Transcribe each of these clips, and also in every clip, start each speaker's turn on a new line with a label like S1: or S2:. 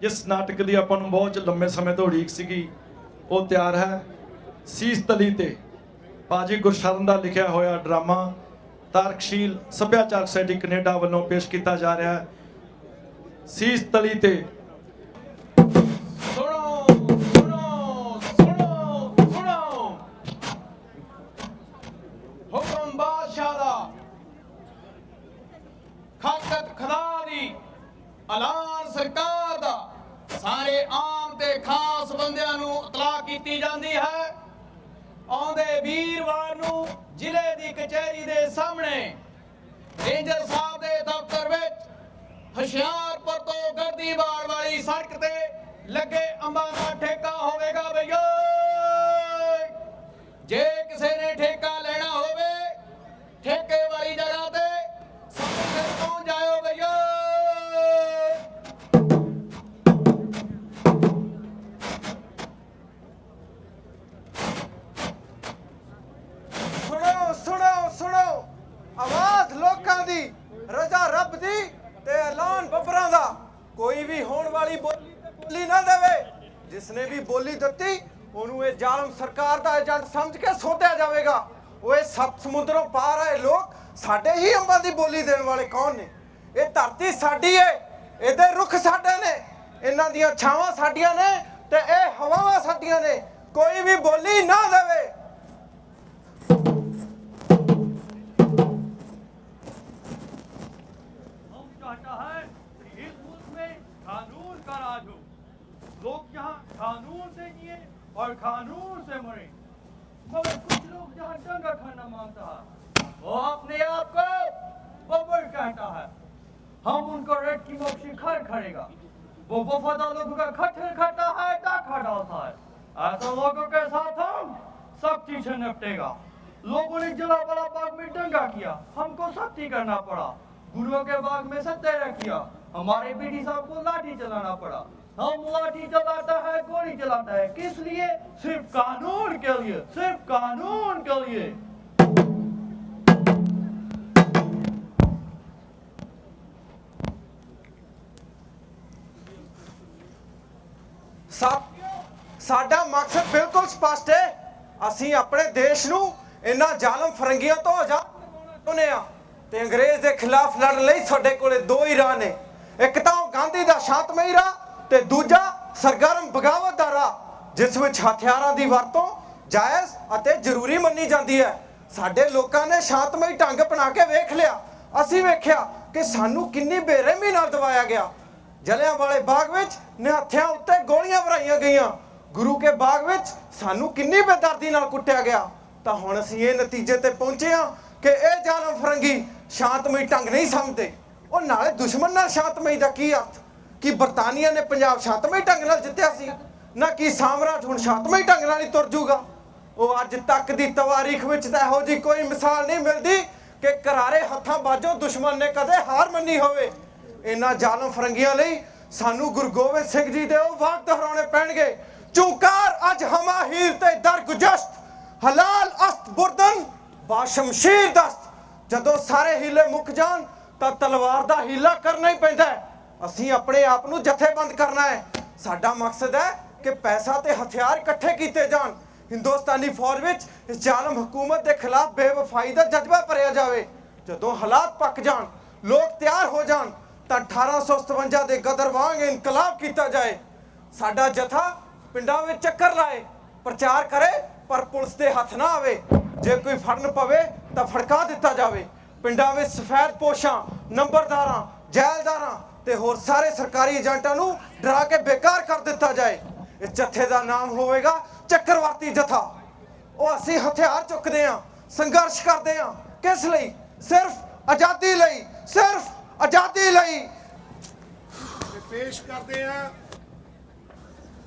S1: जिस नाटक की ਆਪਾਂ ਨੂੰ बहुत लंबे समय तो उड़ीक ਸੀਗੀ ਉਹ ਤਿਆਰ ਹੈ। ਸੀਸ ਤਲੀ ਤੇ ਭਾਜੀ ਗੁਰਸ਼ਰਨ ਦਾ ਲਿਖਿਆ ਹੋਇਆ ਡਰਾਮਾ ਤਾਰਕਸ਼ੀਲ ਸੱਭਿਆਚਾਰਕ ਸੋਸਾਇਟੀ ਕੈਨੇਡਾ ਵੱਲੋਂ ਪੇਸ਼ ਕੀਤਾ ਜਾ ਰਿਹਾ ਹੈ। ਸੀਸ ਤਲੀ ਤੇ
S2: ਹੁਕਮ ਬਾਦਸ਼ਾਹ ਦਾ ਖਾਕਤ ਖੁਦਾ ਦੀ ਐਲਾਨ ਸਰਕਾਰ ਦਾ ਸਾਰੇ ਆਮ ਤੇ ਖਾਸ ਬੰਦਿਆਂ ਨੂੰ ਇਤਲਾਹ ਕੀਤੀ ਜਾਂਦੀ ਹੈ। ਆਉਂਦੇ ਵੀਰਵਾਰ ਨੂੰ ਜ਼ਿਲ੍ਹੇ ਦੀ ਕਚਹਿਰੀ ਦੇ ਸਾਹਮਣੇ ਰੇਂਜਰ ਸਾਹਿਬ ਦੇ ਦਫ਼ਤਰ ਵਿੱਚ ਹੁਸ਼ਿਆਰਪੁਰ ਤੋਂ ਗਰਦੀਵਾਲ ਵਾਲੀ ਸੜਕ ਤੇ ਲੱਗੇ ਅੰਬਾਂ ਦਾ ਠੇਕਾ ਹੋਵੇਗਾ ਬਈਓ। ਜੇ ਕਿਸੇ ਨੇ ਠੇਕਾ ਲੈਣਾ ਹੋਵੇ ਠੇਕੇ ਵਾਲੀ ਜਗ੍ਹਾ ਤੇ ਸਾਡੇ ਪਹੁੰਚ ਜਾਇਓ ਬਈਓ।
S3: सुनो सुनो सुनो आवाज लोकां दी रजा रब दी ते ऐलान बबरां दा। कोई भी होण वाली बोली ना देवे। जिसने भी बोली दित्ती ਉਹਨੂੰ ਇਹ ਜ਼ਾਲਮ ਸਰਕਾਰ ਦਾ ਏਜੰਟ ਸਮਝ ਕੇ ਸੋਧਿਆ ਜਾਵੇਗਾ। ਓਏ ਸੱਤ ਸਮੁੰਦਰੋਂ ਪਾਰ ਆਏ ਲੋਕ ਸਾਡੇ ਹੀ ਅੰਬਾਂ ਦੀ ਬੋਲੀ ਦੇਣ ਵਾਲੇ ਕੌਣ ਨੇ? ਇਹ ਧਰਤੀ ਸਾਡੀ ਏ, ਇਹਦੇ ਰੁੱਖ ਸਾਡੇ ਨੇ, ਇਹਨਾਂ ਦੀਆਂ ਛਾਵਾਂ ਸਾਡੀਆਂ ਨੇ ਤੇ ਇਹ ਹਵਾਵਾਂ ਸਾਡੀਆਂ ਨੇ। ਕੋਈ ਵੀ ਬੋਲੀ ਨਾ ਦੇਵੇ।
S4: कानून का राज हो। लोग यहाँ कानून से जिए और कानून से मरे, मगर कुछ लोग यहाँ दंगा खाना मांगता है। वो अपने आप को बब्बर कहता है। हम उनको रेड की मोक्षी खर खड़ेगा। वो वफादार लोगों का खट्टर खाता है, डाका डालता है। ऐसे लोगों के साथ हम सख्ती से निपटेगा। लोगों ने जलावाला बाग में दंगा किया, हमको सख्ती करना पड़ा। गुरुओं के बाग में सत्याग्रह किया, हमारे पीढ़ी साहब को लाठी चलाना पड़ा। हम लाठी चलाता है, गोली चलाता है, किस लिए? सिर्फ कानून के लिए, सिर्फ कानून के लिए।
S3: ਸਾਡਾ ਮਕਸਦ ਬਿਲਕੁਲ ਸਪਸ਼ਟ ਹੈ। ਅਸੀਂ ਆਪਣੇ ਦੇਸ਼ ਨੂੰ ਇਹਨਾਂ ਜ਼ਾਲਮ ਫਰੰਗੀਆਂ ਤੋਂ ਆਜ਼ਾਦ ਕਰਵਾਉਣਾ ਚਾਹੁੰਦੇ ਆ ਤੇ ਅੰਗਰੇਜ਼ ਦੇ ਖਿਲਾਫ ਲੜਨ ਲਈ ਸਾਡੇ ਕੋਲੇ ਦੋ ਹੀ ਰਾਹ ਨੇ। ਇੱਕ ਤਾਂ ਉਹ ਗਾਂਧੀ ਦਾ ਸ਼ਾਂਤਮਈ ਰਾਹ ਤੇ ਦੂਜਾ ਸਰਗਰਮ ਬਗਾਵਤ ਦਾ ਰਾਹ, ਜਿਸ ਵਿੱਚ ਹਥਿਆਰਾਂ ਦੀ ਵਰਤੋਂ ਜਾਇਜ਼ ਅਤੇ ਜ਼ਰੂਰੀ ਮੰਨੀ ਜਾਂਦੀ ਹੈ। ਸਾਡੇ ਲੋਕਾਂ ਨੇ ਸ਼ਾਂਤਮਈ ਢੰਗ ਅਪਣਾ ਕੇ ਵੇਖ ਲਿਆ। ਅਸੀਂ ਵੇਖਿਆ ਕਿ ਸਾਨੂੰ ਕਿੰਨੀ ਬੇਰਹਿਮੀ ਨਾਲ ਦਬਾਇਆ ਗਿਆ। ਜਲਿਆਂਵਾਲੇ ਬਾਗ ਵਿੱਚ ਨਿਹੱਥਿਆਂ ਉੱਤੇ ਗੋਲੀਆਂ ਭਰਾਈਆਂ ਗਈਆਂ। ਗੁਰੂ ਕੇ ਬਾਗ ਵਿੱਚ ਸਾਨੂੰ ਕਿੰਨੀ ਬੇਦਰਦੀ ਨਾਲ ਕੁੱਟਿਆ ਗਿਆ। ਤਾਂ ਹੁਣ ਅਸੀਂ ਇਹ ਨਤੀਜੇ ਤੇ ਪਹੁੰਚੇ ਹਾਂ ਕਿ ਇਹ ਜ਼ਾਲਮ ਫਰੰਗੀ ਸ਼ਾਂਤਮਈ ਢੰਗ ਨਹੀਂ ਸਮਝਦੇ। ਉਹ ਨਾਲੇ ਦੁਸ਼ਮਣ ਨਾਲ ਸ਼ਾਂਤਮਈ ਦਾ ਕੀ ਅਰਥ? ਕਿ ਬਰਤਾਨੀਆ ਨੇ ਪੰਜਾਬ ਸ਼ਾਂਤਮਈ ਢੰਗ ਨਾਲ ਜਿੱਤਿਆ ਸੀ? ਨਾ ਕਿ ਸਾਮਰਾਜ ਹੁਣ ਸ਼ਾਂਤਮਈ ਢੰਗ ਨਾਲ ਹੀ ਤੁਰ ਜੂਗਾ। ਉਹ ਅੱਜ ਤੱਕ ਦੀ ਤਵਾਰੀਖ ਵਿੱਚ ਤਾਂ ਇਹੋ ਜਿਹੀ ਕੋਈ ਮਿਸਾਲ ਨਹੀਂ ਮਿਲਦੀ ਕਿ ਕਰਾਰੇ ਹੱਥਾਂ ਬਾਝੋਂ ਦੁਸ਼ਮਣ ਨੇ ਕਦੇ ਹਾਰ ਮੰਨੀ ਹੋਵੇ। ਇਹਨਾਂ ਜ਼ਾਲਮ ਫਰੰਗੀਆਂ ਲਈ ਸਾਨੂੰ ਗੁਰੂ ਗੋਬਿੰਦ ਸਿੰਘ ਜੀ ਦੇ ਉਹ ਵਾਕ ਦੁਹਰਾਉਣੇ ਪੈਣਗੇ। ਚੂਕਾਰ ਅੱਜ ਹਮਾ ਹੀਰ ਤੇ ਦਰ ਗੁਜਸ਼ਤ, ਹਲਾਲ ਅਸਤ ਬੁਰਦਨ ਬਾਸ਼ਮਸ਼ੀਰ ਦਸਤ। ਜਦੋਂ ਸਾਰੇ ਹੀਲੇ ਮੁੱਕ ਜਾਣ ਤਾਂ ਤਲਵਾਰ ਦਾ ਹੀਲਾ ਕਰਨਾ ਹੀ ਪੈਂਦਾ ਹੈ। ਅਸੀਂ ਆਪਣੇ ਆਪ ਨੂੰ ਜਥੇਬੰਦ ਕਰਨਾ ਹੈ। ਸਾਡਾ ਮਕਸਦ ਹੈ ਕਿ ਪੈਸਾ ਤੇ ਹਥਿਆਰ ਇਕੱਠੇ ਕੀਤੇ ਜਾਣ। ਹਿੰਦੁਸਤਾਨੀ ਫੌਜ ਵਿੱਚ ਇਸ ਜ਼ਾਲਮ ਹਕੂਮਤ ਦੇ ਖਿਲਾਫ ਬੇਵਫਾਈ ਦਾ ਜਜ਼ਬਾ ਭਰਿਆ ਜਾਵੇ। ਜਦੋਂ ਹਾਲਾਤ ਪੱਕ ਜਾਣ, ਲੋਕ ਤਿਆਰ ਹੋ ਜਾਣ ਤਾਂ 1857 ਦੇ ਗਦਰ ਵਾਂਗ ਇਨਕਲਾਬ ਕੀਤਾ ਜਾਏ। ਸਾਡਾ ਜਥਾ ਪਿੰਡਾਂ ਵਿੱਚ ਚੱਕਰ ਲਾਏ, ਪ੍ਰਚਾਰ ਕਰੇ, ਪਰ ਪੁਲਿਸ ਦੇ ਹੱਥ ਨਾ ਆਵੇ। ਜੇ ਕੋਈ ਫੜਨ ਪਵੇ ਤਾਂ ਫੜਕਾ ਦਿੱਤਾ ਜਾਵੇ। ਪਿੰਡਾਂ ਵਿੱਚ ਸਫੈਦ ਪੋਸ਼ਾਂ, ਨੰਬਰਦਾਰਾਂ, ਜੈਲਦਾਰਾਂ ਤੇ ਹੋਰ ਸਾਰੇ ਸਰਕਾਰੀ ਏਜੰਟਾਂ ਨੂੰ ਡਰਾ ਕੇ ਬੇਕਾਰ ਕਰ ਦਿੱਤਾ ਜਾਏ। ਇਸ ਜਥੇ ਦਾ ਨਾਮ ਹੋਵੇਗਾ ਚੱਕਰਵਰਤੀ ਜਥਾ। ਉਹ ਅਸੀਂ ਹਥਿਆਰ ਚੁੱਕਦੇ ਹਾਂ, ਸੰਘਰਸ਼ ਕਰਦੇ ਹਾਂ। ਕਿਸ ਲਈ? ਸਿਰਫ ਆਜ਼ਾਦੀ ਲਈ, ਸਿਰਫ ਆਜ਼ਾਦੀ ਲਈ।
S5: ਪੇਸ਼ ਕਰਦੇ ਹਾਂ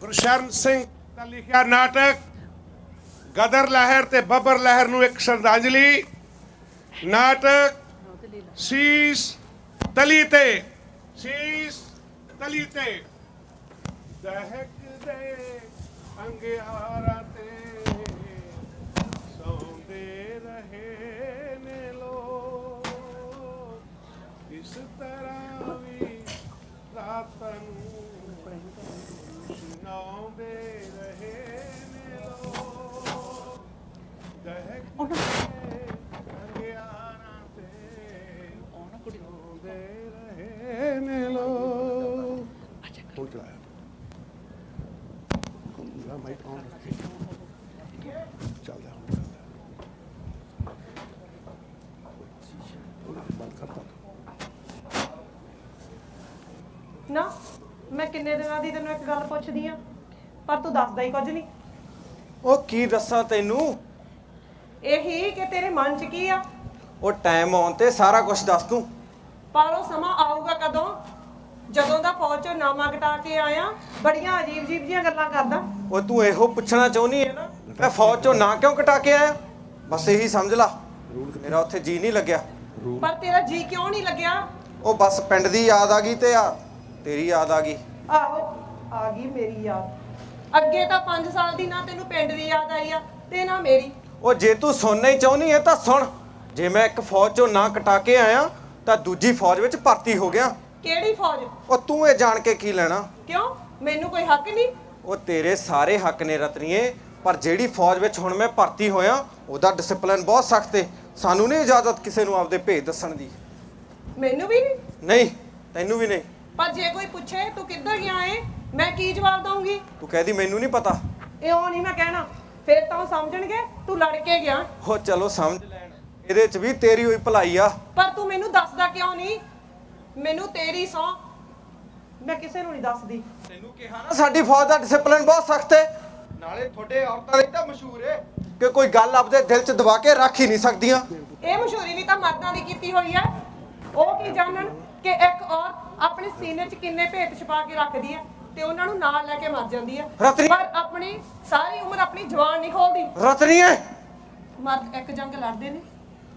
S5: ਗੁਰਸ਼ਰਨ ਸਿੰਘ ਦਾ ਲਿਖਿਆ ਨਾਟਕ ਗਦਰ ਲਹਿਰ ਤੇ ਬੱਬਰ ਲਹਿਰ ਨੂੰ ਇੱਕ ਸ਼ਰਧਾਂਜਲੀ। ਨਾਟਕ ਸੀਸ ਤਲੀ ਤੇ। ਸੀਸ ਤਲੀ ਤੇ ਦਹਿਕਦੇ ਅੰਗਿਆਰਾਂ ਤੇ ਸੌਂਦੇ ਰਹੇ ਨੇ ਲੋਕ। ਇਸ ਤਰ੍ਹਾਂ ਵੀ ਰਾਤ ਨੂੰ ਹੁਣ ਚਲਾਇਆ ਮਾਈਕ ਆਨ ਚੱਲਦਾ ਬੰਦ ਕਰਤਾ
S6: ਨਾ ਮੈਂ ਕਿੰਨੇ ਦਿਨਾਂ ਦੀ ਤੈਨੂੰ ਇੱਕ ਗੱਲ ਪੁੱਛਦੀ ਆ ਪਰ ਤੂੰ ਦੱਸਦਾ ਹੀ ਕੁਝ ਨਹੀਂ।
S3: ਉਹ ਕੀ ਦੱਸਾਂ ਤੈਨੂੰ?
S6: ਇਹੀ ਕਿ ਤੇਰੇ ਮਨ 'ਚ ਕੀ ਆ?
S3: ਉਹ ਟਾਈਮ ਆਉਣ ਤੇ ਸਾਰਾ ਕੁਝ ਦੱਸ ਦੂੰ।
S6: ਪਰ ਉਹ ਸਮਾਂ ਆਊਗਾ ਕਦੋਂ? ਜਦੋਂ ਦਾ ਫੌਜ 'ਚੋਂ ਨਾਮਾ ਕਟਾ ਕੇ ਆਇਆ ਬੜੀਆਂ ਅਜੀਬ ਜੀਆਂ ਗੱਲਾਂ ਕਰਦਾ।
S3: ਉਹ ਤੂੰ ਇਹੋ ਪੁੱਛਣਾ ਚਾਹੁੰਦੀ ਹੈ ਨਾ ਮੈਂ ਫੌਜ ਚੋਂ ਨਾ ਕਿਉਂ ਕਟਾ ਕੇ ਆਇਆ? ਬਸ ਇਹੀ ਸਮਝ ਲਾ ਮੇਰਾ ਉੱਥੇ ਜੀ ਨਹੀਂ ਲੱਗਿਆ।
S6: ਪਰ ਤੇਰਾ ਜੀ ਕਿਉਂ ਨਹੀਂ ਲੱਗਿਆ?
S3: ਉਹ ਬਸ ਪਿੰਡ ਦੀ ਯਾਦ ਆ ਗਈ ਤੇ ਤੇਰੀ ਯਾਦ ਆ ਗਈ।
S6: ਆਹੋ ਆ ਗਈ ਮੇਰੀ ਯਾਦ। ਅੱਗੇ ਤਾਂ 5 ਸਾਲ ਦੀ ਨਾ ਤੈਨੂੰ ਪਿੰਡ ਦੀ ਯਾਦ ਆਈ ਆ ਤੇ ਨਾ ਮੇਰੀ।
S3: ਉਹ ਜੇ ਤੂੰ ਸੁਣਨਾ ਹੀ ਚਾਹੁੰਦੀ ਹੈ ਤਾਂ ਸੁਣ। ਜੇ ਮੈਂ ਇੱਕ ਫੌਜ ਚੋਂ ਨਾ ਕਟਾ ਕੇ ਆਇਆ ਤਾਂ ਦੂਜੀ ਫੌਜ ਵਿੱਚ ਭਰਤੀ ਹੋ ਗਿਆ।
S6: ਕਿਹੜੀ ਫੌਜ?
S3: ਉਹ ਤੂੰ ਇਹ ਜਾਣ ਕੇ ਕੀ ਲੈਣਾ?
S6: ਕਿਉਂ ਮੈਨੂੰ ਕੋਈ ਹੱਕ ਨਹੀਂ?
S3: ਉਹ ਤੇਰੇ ਸਾਰੇ ਹੱਕ ਨੇ ਰਤਨੀਏ, ਪਰ ਜਿਹੜੀ ਫੌਜ ਵਿੱਚ ਹੁਣ ਮੈਂ ਭਰਤੀ ਹੋਇਆ ਉਹਦਾ ਡਿਸਪਲਿਨ ਬਹੁਤ ਸਖਤ ਹੈ। ਸਾਨੂੰ ਨਹੀਂ ਇਜਾਜ਼ਤ ਕਿਸੇ ਨੂੰ ਆਪਦੇ ਭੇਦ ਦੱਸਣ ਦੀ।
S6: ਮੈਨੂੰ ਵੀ ਨਹੀਂ?
S3: ਨਹੀਂ ਤੈਨੂੰ ਵੀ ਨਹੀਂ।
S6: ਪਰ ਜੇ ਕੋਈ ਪੁੱਛੇ ਤੂੰ ਕਿੱਧਰ ਗਿਆ ਏ ਮੈਂ ਕੀ ਜਵਾਬ ਦਵਾਂਗੀ?
S3: ਤੂੰ ਕਹਦੀ ਮੈਨੂੰ ਨਹੀਂ ਪਤਾ।
S6: ਇਉਂ ਨਹੀਂ ਮੈਂ ਕਹਿਣਾ, ਫਿਰ ਤਾਂ ਉਹ ਸਮਝਣਗੇ ਤੂੰ ਲੜ ਕੇ ਗਿਆ।
S3: ਉਹ ਚਲੋ ਸਮਝ ਲੈਣ, ਇਹਦੇ 'ਚ ਵੀ ਤੇਰੀ ਹੋਈ ਭਲਾਈ ਆ।
S6: ਪਰ ਤੂੰ ਮੈਨੂੰ ਦੱਸਦਾ ਕਿਉਂ ਨਹੀਂ? ਮੈਨੂੰ ਤੇਰੀ ਸੌਂ ਮੈਂ ਕਿਸੇ ਨੂੰ ਨਹੀਂ ਦੱਸਦੀ।
S3: ਤੈਨੂੰ ਕਿਹਾ ਨਾ ਸਾਡੀ ਫੌਜ ਦਾ ਡਿਸਪਲਿਨ ਬਹੁਤ ਸਖਤ ਹੈ। ਨਾਲੇ ਤੁਹਾਡੇ ਔਰਤਾਂ ਲਈ ਤਾਂ ਮਸ਼ਹੂਰ ਹੈ ਕਿ ਕੋਈ ਗੱਲ ਆਪਦੇ ਦਿਲ 'ਚ ਦਬਾ ਕੇ ਰੱਖ ਹੀ ਨਹੀਂ ਸਕਦੀਆਂ।
S6: ਇਹ ਮਸ਼ਹੂਰੀ ਵੀ ਤਾਂ ਮਰਦਾਂ ਦੀ ਕੀਤੀ ਹੋਈ ਹੈ। ਉਹ ਕੀ ਜਾਣਨ ਕਿ ਇੱਕ ਔਰਤ ਆਪਣੇ ਸੀਨੇ 'ਚ ਕਿੰਨੇ ਭੇਤ ਛੁਪਾ ਕੇ ਰੱਖਦੀ ਹੈ ਤੇ ਉਹਨਾਂ ਨੂੰ ਨਾਲ ਲੈ ਕੇ ਮਰ ਜਾਂਦੀ ਹੈ,
S3: ਰਤਨੀ!
S6: ਪਰ ਆਪਣੀ ਸਾਰੀ ਉਮਰ ਆਪਣੀ ਜਵਾਨ ਨਹੀਂ ਖੋਲਦੀ।
S3: ਰਤਨੀਏ
S6: ਮਰਦ ਇੱਕ ਜੰਗ ਲੜਦੇ ਨੇ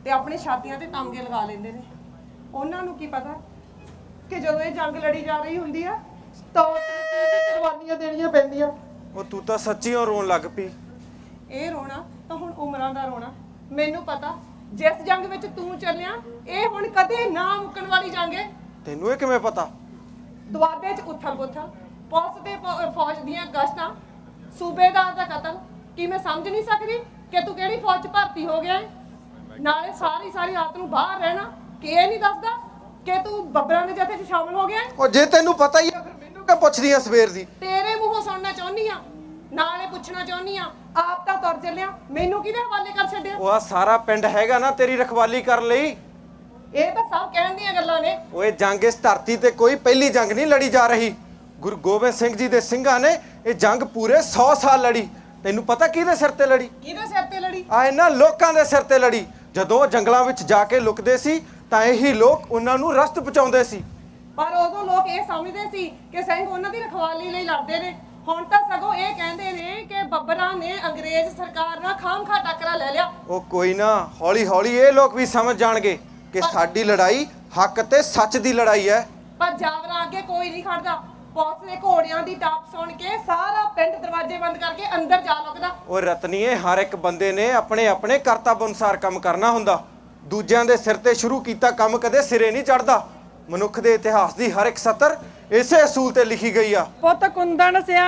S6: ਤੇ ਆਪਣੀ ਛਾਤੀਆਂ ਤੇ ਤਮਗੇ ਲਗਾ ਲੈਂਦੇ ਨੇ। ਉਹਨਾਂ ਨੂੰ ਕੀ ਪਤਾ ਕਿ ਜਦੋਂ ਇਹ ਜੰਗ ਲੜੀ ਜਾ ਰਹੀ ਹੁੰਦੀ ਆ ਤਾਂ ਕੁਰਬਾਨੀਆਂ ਦੇਣੀਆਂ ਪੈਂਦੀਆਂ।
S3: ਉਹ ਤੂੰ ਤਾਂ ਸੱਚੀਓ ਰੋਣ ਲੱਗ ਪਈ।
S6: ਇਹ ਰੋਣਾ ਤਾਂ ਹੁਣ ਉਮਰਾਂ ਦਾ ਰੋਣਾ। ਮੈਨੂੰ ਪਤਾ ਜਿਸ ਜੰਗ ਵਿੱਚ ਤੂੰ ਚੱਲਿਆ ਇਹ ਹੁਣ ਕਦੇ ਨਾ ਮੁੱਕਣ ਵਾਲੀ ਜੰਗ ਹੈ।
S3: ਤੈਨੂੰ ਇਹ ਕਿਵੇਂ ਪਤਾ?
S6: ਦੁਆਬੇ 'ਚ ਉਥਲ-ਪੁਥਲ, ਪੁਲਿਸ ਤੇ ਫੌਜ ਦੀਆਂ ਗਸ਼ਤਾਂ, ਸੂਬੇਦਾਰ ਦਾ ਕਤਲ। ਕੀ ਮੈਂ ਸਮਝ ਨਹੀਂ ਸਕਦੀ ਕਿ ਤੂੰ ਕਿਹੜੀ ਫੌਜ 'ਚ ਭਰਤੀ ਹੋ ਗਿਆ ਹੈ? ਨਾਲੇ ਸਾਰੀ ਰਾਤ ਨੂੰ ਬਾਹਰ ਰਹਿਣਾ ਕਿ ਇਹ ਨਹੀਂ ਦੱਸਦਾ ਕਿ ਤੂੰ ਬੱਬਰਾਂ ਦੇ ਜਥੇ 'ਚ ਸ਼ਾਮਲ ਹੋ ਗਿਆ ਹੈ?
S3: ਉਹ ਜੇ ਤੈਨੂੰ ਪਤਾ ਹੀ ਆ ਫਿਰ ਮੈਨੂੰ ਕਿਉਂ ਪੁੱਛਦੀ ਆ ਸਵੇਰ ਦੀ?
S6: ਤੇਰੇ ਮੂੰਹੋਂ ਸੁਣਨਾ ਚਾਹੁੰਦੀ ਆ, ਨਾਲੇ ਪੁੱਛਣਾ ਚਾਹੁੰਦੀ ਆ। ਆਪ ਤਾਂ ਤੁਰ ਚੱਲਿਆ, ਮੈਨੂੰ ਕਿਹਦੇ ਹਵਾਲੇ ਕਰ ਛੱਡਿਆ?
S3: ਉਹ ਆ ਸਾਰਾ ਪਿੰਡ ਹੈਗਾ ਨਾ ਤੇਰੀ ਰਖਵਾਲੀ ਕਰਨ ਲਈ।
S6: ਇਹ ਤਾਂ ਸਭ ਕਹਿਣ ਦੀਆਂ ਗੱਲਾਂ ਨੇ।
S3: ਓਏ ਜੰਗ ਇਸ ਧਰਤੀ ਤੇ ਕੋਈ ਪਹਿਲੀ ਜੰਗ ਨਹੀਂ ਲੜੀ ਜਾ ਰਹੀ। ਗੁਰੂ ਗੋਬਿੰਦ ਸਿੰਘ ਜੀ ਦੇ ਸਿੰਘਾਂ ਨੇ ਇਹ ਜੰਗ ਪੂਰੇ 100 ਸਾਲ ਲੜੀ। ਤੈਨੂੰ ਪਤਾ ਕਿਹਦੇ ਸਿਰ ਤੇ ਲੜੀ?
S6: ਕਿਹਦੇ ਸਿਰ ਤੇ ਲੜੀ?
S3: ਆ ਇਹਨਾਂ ਲੋਕਾਂ ਦੇ ਸਿਰ ਤੇ ਲੜੀ। ਜਦੋਂ ਉਹ ਜੰਗਲਾਂ ਵਿੱਚ ਜਾ ਕੇ ਲੁਕਦੇ ਸੀ ਤਾਂ ਇਹੀ ਲੋਕ ਉਹਨਾਂ ਨੂੰ ਰਸਤ ਪਹੁੰਚਾਉਂਦੇ ਸੀ।
S6: ਪਰ ਉਦੋਂ ਲੋਕ ਇਹ ਸਮਝਦੇ ਸੀ ਕਿ ਸਿੰਘ ਉਹਨਾਂ ਦੀ ਰਖਵਾਲੀ ਲਈ ਲੜਦੇ ਨੇ। ਹੁਣ ਤਾਂ ਸਗੋਂ ਇਹ ਕਹਿੰਦੇ ਨੇ ਕਿ ਬੱਬਰਾਂ ਨੇ ਅੰਗਰੇਜ਼ ਸਰਕਾਰ ਨਾਲ ਖਾਮਖਾ ਟੱਕਰਾ ਲੈ ਲਿਆ।
S3: ਉਹ ਕੋਈ ਨਾ, ਹੌਲੀ ਹੌਲੀ ਇਹ ਲੋਕ ਵੀ ਸਮਝ ਜਾਣਗੇ ਕਿ ਸਾਡੀ ਲੜਾਈ ਹੱਕ ਤੇ ਸੱਚ ਦੀ ਲੜਾਈ ਹੈ।
S6: ਪਰ ਜਾਵਰਾਂ ਅੱਗੇ ਕੋਈ ਨਹੀਂ ਖੜਦਾ। ਪੁਲਿਸ ਦੇ ਘੋੜਿਆਂ ਦੀ ਟਾਪ ਸੁਣ ਕੇ ਸਾਰਾ ਪਿੰਡ ਦਰਵਾਜ਼ੇ ਬੰਦ ਕਰਕੇ ਅੰਦਰ ਜਾ ਲੁਕਦਾ।
S3: ਉਹ ਰਤਨੀਏ ਹਰ ਇੱਕ ਬੰਦੇ ਨੇ ਆਪਣੇ ਆਪਣੇ ਕਰਤੱਵ ਅਨੁਸਾਰ ਕੰਮ ਕਰਨਾ ਹੁੰਦਾ। ਦੂਜਿਆਂ ਦੇ ਸਿਰ ਤੇ ਸ਼ੁਰੂ ਕੀਤਾ ਕੰਮ ਕਦੇ ਸਿਰੇ ਨਹੀਂ ਚੜਦਾ। ਮਨੁੱਖ ਦੇ ਇਤਿਹਾਸ ਦੀ ਹਰ ਇੱਕ ਸਤਰ ਇਸੇ ਅਸੂਲ ਤੇ ਲਿਖੀ ਗਈ ਆ।
S7: ਪੁੱਤ ਕੁੰਦਨ ਸਿਆ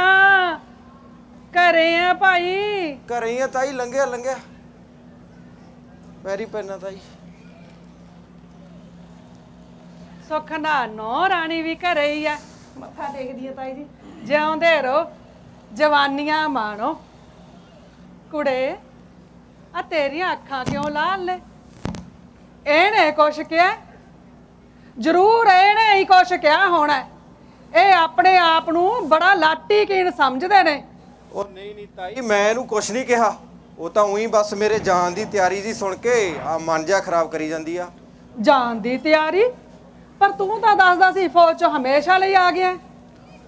S7: ਘਰੇ ਆ ਭਾਈ।
S3: ਘਰੇ ਹੀ ਆ ਤਾਈ, ਲੰਘਿਆ ਪੈਰੀ ਪੈਣਾ ਤਾਈ।
S7: ਸੁੱਖ ਨਾ ਨੋ ਰਾਣੀ ਵੀ ਘਰੇ ਹੀ ਆ।
S6: ਮੱਥਾ ਟੇਕਦੀ ਆ ਤਾਈ ਜੀ।
S7: ਜਿਉਂਦੇ ਰਹੋ, ਜਵਾਨੀਆਂ ਮਾਣੋ। ਕੁੜੇ ਆ ਤੇਰੀਆਂ ਅੱਖਾਂ ਕਿਉਂ ਲਾਲ ਨੇ? ਇਹਨੇ ਕੁਛ ਕਿਹਾ? ਜ਼ਰੂਰ ਇਹਨੇ ਹੀ ਕੁਛ ਕਿਹਾ ਹੋਣਾ। ਇਹ ਆਪਣੇ ਆਪ ਨੂੰ ਬੜਾ ਲਾਟੀਕੀਨ ਸਮਝਦੇ ਨੇ।
S3: ਉਹ ਨਹੀਂ ਤਾਈ, ਮੈਂ ਇਹਨੂੰ ਕੁਛ ਨਹੀਂ ਕਿਹਾ। ਉਹ ਤਾਂ ਉਹੀ ਬਸ ਮੇਰੇ ਜਾਣ ਦੀ ਤਿਆਰੀ ਜੀ ਸੁਣ ਕੇ ਆ ਮਨ ਜਿਹਾ ਖਰਾਬ ਕਰੀ ਜਾਂਦੀ ਆ।
S7: ਜਾਣ ਦੀ ਤਿਆਰੀ? ਪਰ ਤੂੰ ਤਾਂ ਦੱਸਦਾ ਸੀ ਫੌਜ 'ਚ ਹਮੇਸ਼ਾ ਲਈ ਆ ਗਿਆ।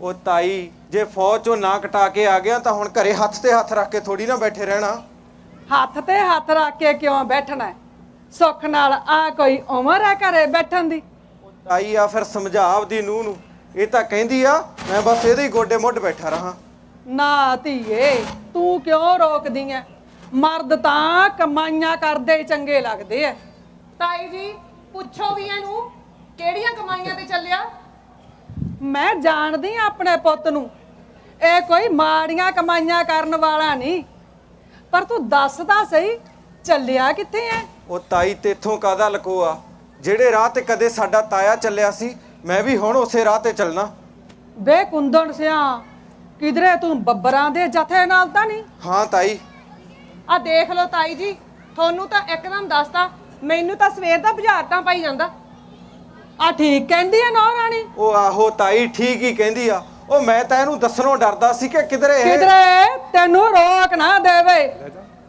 S3: ਉਹ ਤਾਈ ਜੇ ਫੌਜ 'ਚੋਂ ਨਾ ਕਟਾ ਕੇ ਆ ਗਿਆ ਤਾਂ ਹੁਣ ਘਰੇ ਹੱਥ ਤੇ ਹੱਥ ਰੱਖ ਕੇ ਥੋੜੀ ਨਾ ਬੈਠੇ ਰਹਿਣਾ।
S7: ਹੱਥ ਤੇ ਹੱਥ ਰੱਖ ਕੇ ਕਿਉਂ ਬੈਠਣਾ? ਸੁੱਖ ਨਾਲ ਆ ਕੋਈ ਉਮਰ ਆ ਘਰੇ ਬੈਠਣ ਦੀ?
S3: ਤਾਈ ਆ ਫਿਰ ਸਮਝਾ ਆਪਦੀ ਨੂੰਹ ਨੂੰ। ਇਹ ਤਾਂ ਕਹਿੰਦੀ ਆ ਮੈਂ ਬਸ ਇਹਦੇ ਹੀ ਗੋਡੇ ਮੁੱਢ ਬੈਠਾ ਰਹਾ।
S7: ਨਾ ਧੀਏ, ਤੂੰ ਕਿਉਂ ਰੋਕਦੀ ਐ? ਮਰਦ ਤਾਂ ਕਮਾਈਆਂ ਕਰਦੇ ਹੀ ਚੰਗੇ ਲੱਗਦੇ ਐ।
S6: ਤਾਈ ਜੀ ਪੁੱਛੋ ਵੀ ਇਹਨੂੰ ਕਿਹੜੀਆਂ ਕਮਾਈਆਂ ਤੇ ਚੱਲਿਆ?
S7: ਮੈਂ ਜਾਣਦੀ ਆ ਆਪਣੇ ਪੁੱਤ ਨੂੰ, ਇਹ ਕੋਈ ਮਾੜੀਆਂ ਕਮਾਈਆਂ ਕਰਨ ਵਾਲਾ ਨਹੀਂ। ਪਰ ਤੂੰ ਦੱਸ ਤਾਂ ਸਹੀ, ਚੱਲਿਆ ਕਿੱਥੇ ਐ?
S3: ਉਹ ਤਾਈ ਤੇਥੋਂ ਕਾਹਦਾ ਲਕੋ ਆ? ਜਿਹੜੇ ਰਾਹ ਤੇ ਕਦੇ ਸਾਡਾ ਤਾਇਆ ਚੱਲਿਆ ਸੀ ਮੈਂ ਵੀ ਹੁਣ ਉਸੇ ਰਾਹ ਤੇ ਚੱਲਣਾ।
S7: ਬੇ ਕੁੰਦਨ ਸਿਆ ਕਿਧਰੇ ਤੂੰ ਬੱਬਰਾਂ ਦੇ ਜਥੇ ਨਾਲ ਤਾਂ ਨਹੀਂ?
S3: ਹਾਂ ਤਾਈ।
S6: ਆ ਦੇਖ ਲਓ ਤਾਈ ਜੀ, ਤੁਹਾਨੂੰ ਤਾਂ ਇੱਕਦਮ ਦੱਸਤਾ, ਮੈਨੂੰ ਤਾਂ ਸਵੇਰ ਦਾ ਬੁਝਾਰਤਾਂ ਪਾਈ ਜਾਂਦਾ।
S7: ਆ ਠੀਕ ਕਹਿੰਦੀ ਐ ਨੌ ਰਾਣੀ?
S3: ਉਹ ਆਹੋ ਤਾਈ, ਠੀਕ ਹੀ ਕਹਿੰਦੀ ਆ। ਉਹ ਮੈਂ ਤਾਂ ਇਹਨੂੰ ਦੱਸਣੋਂ ਡਰਦਾ ਸੀ ਕਿ ਕਿਧਰੇ
S7: ਕਿਧਰੇ ਤੈਨੂੰ ਰੋਕ ਨਾ ਦੇਵੇ।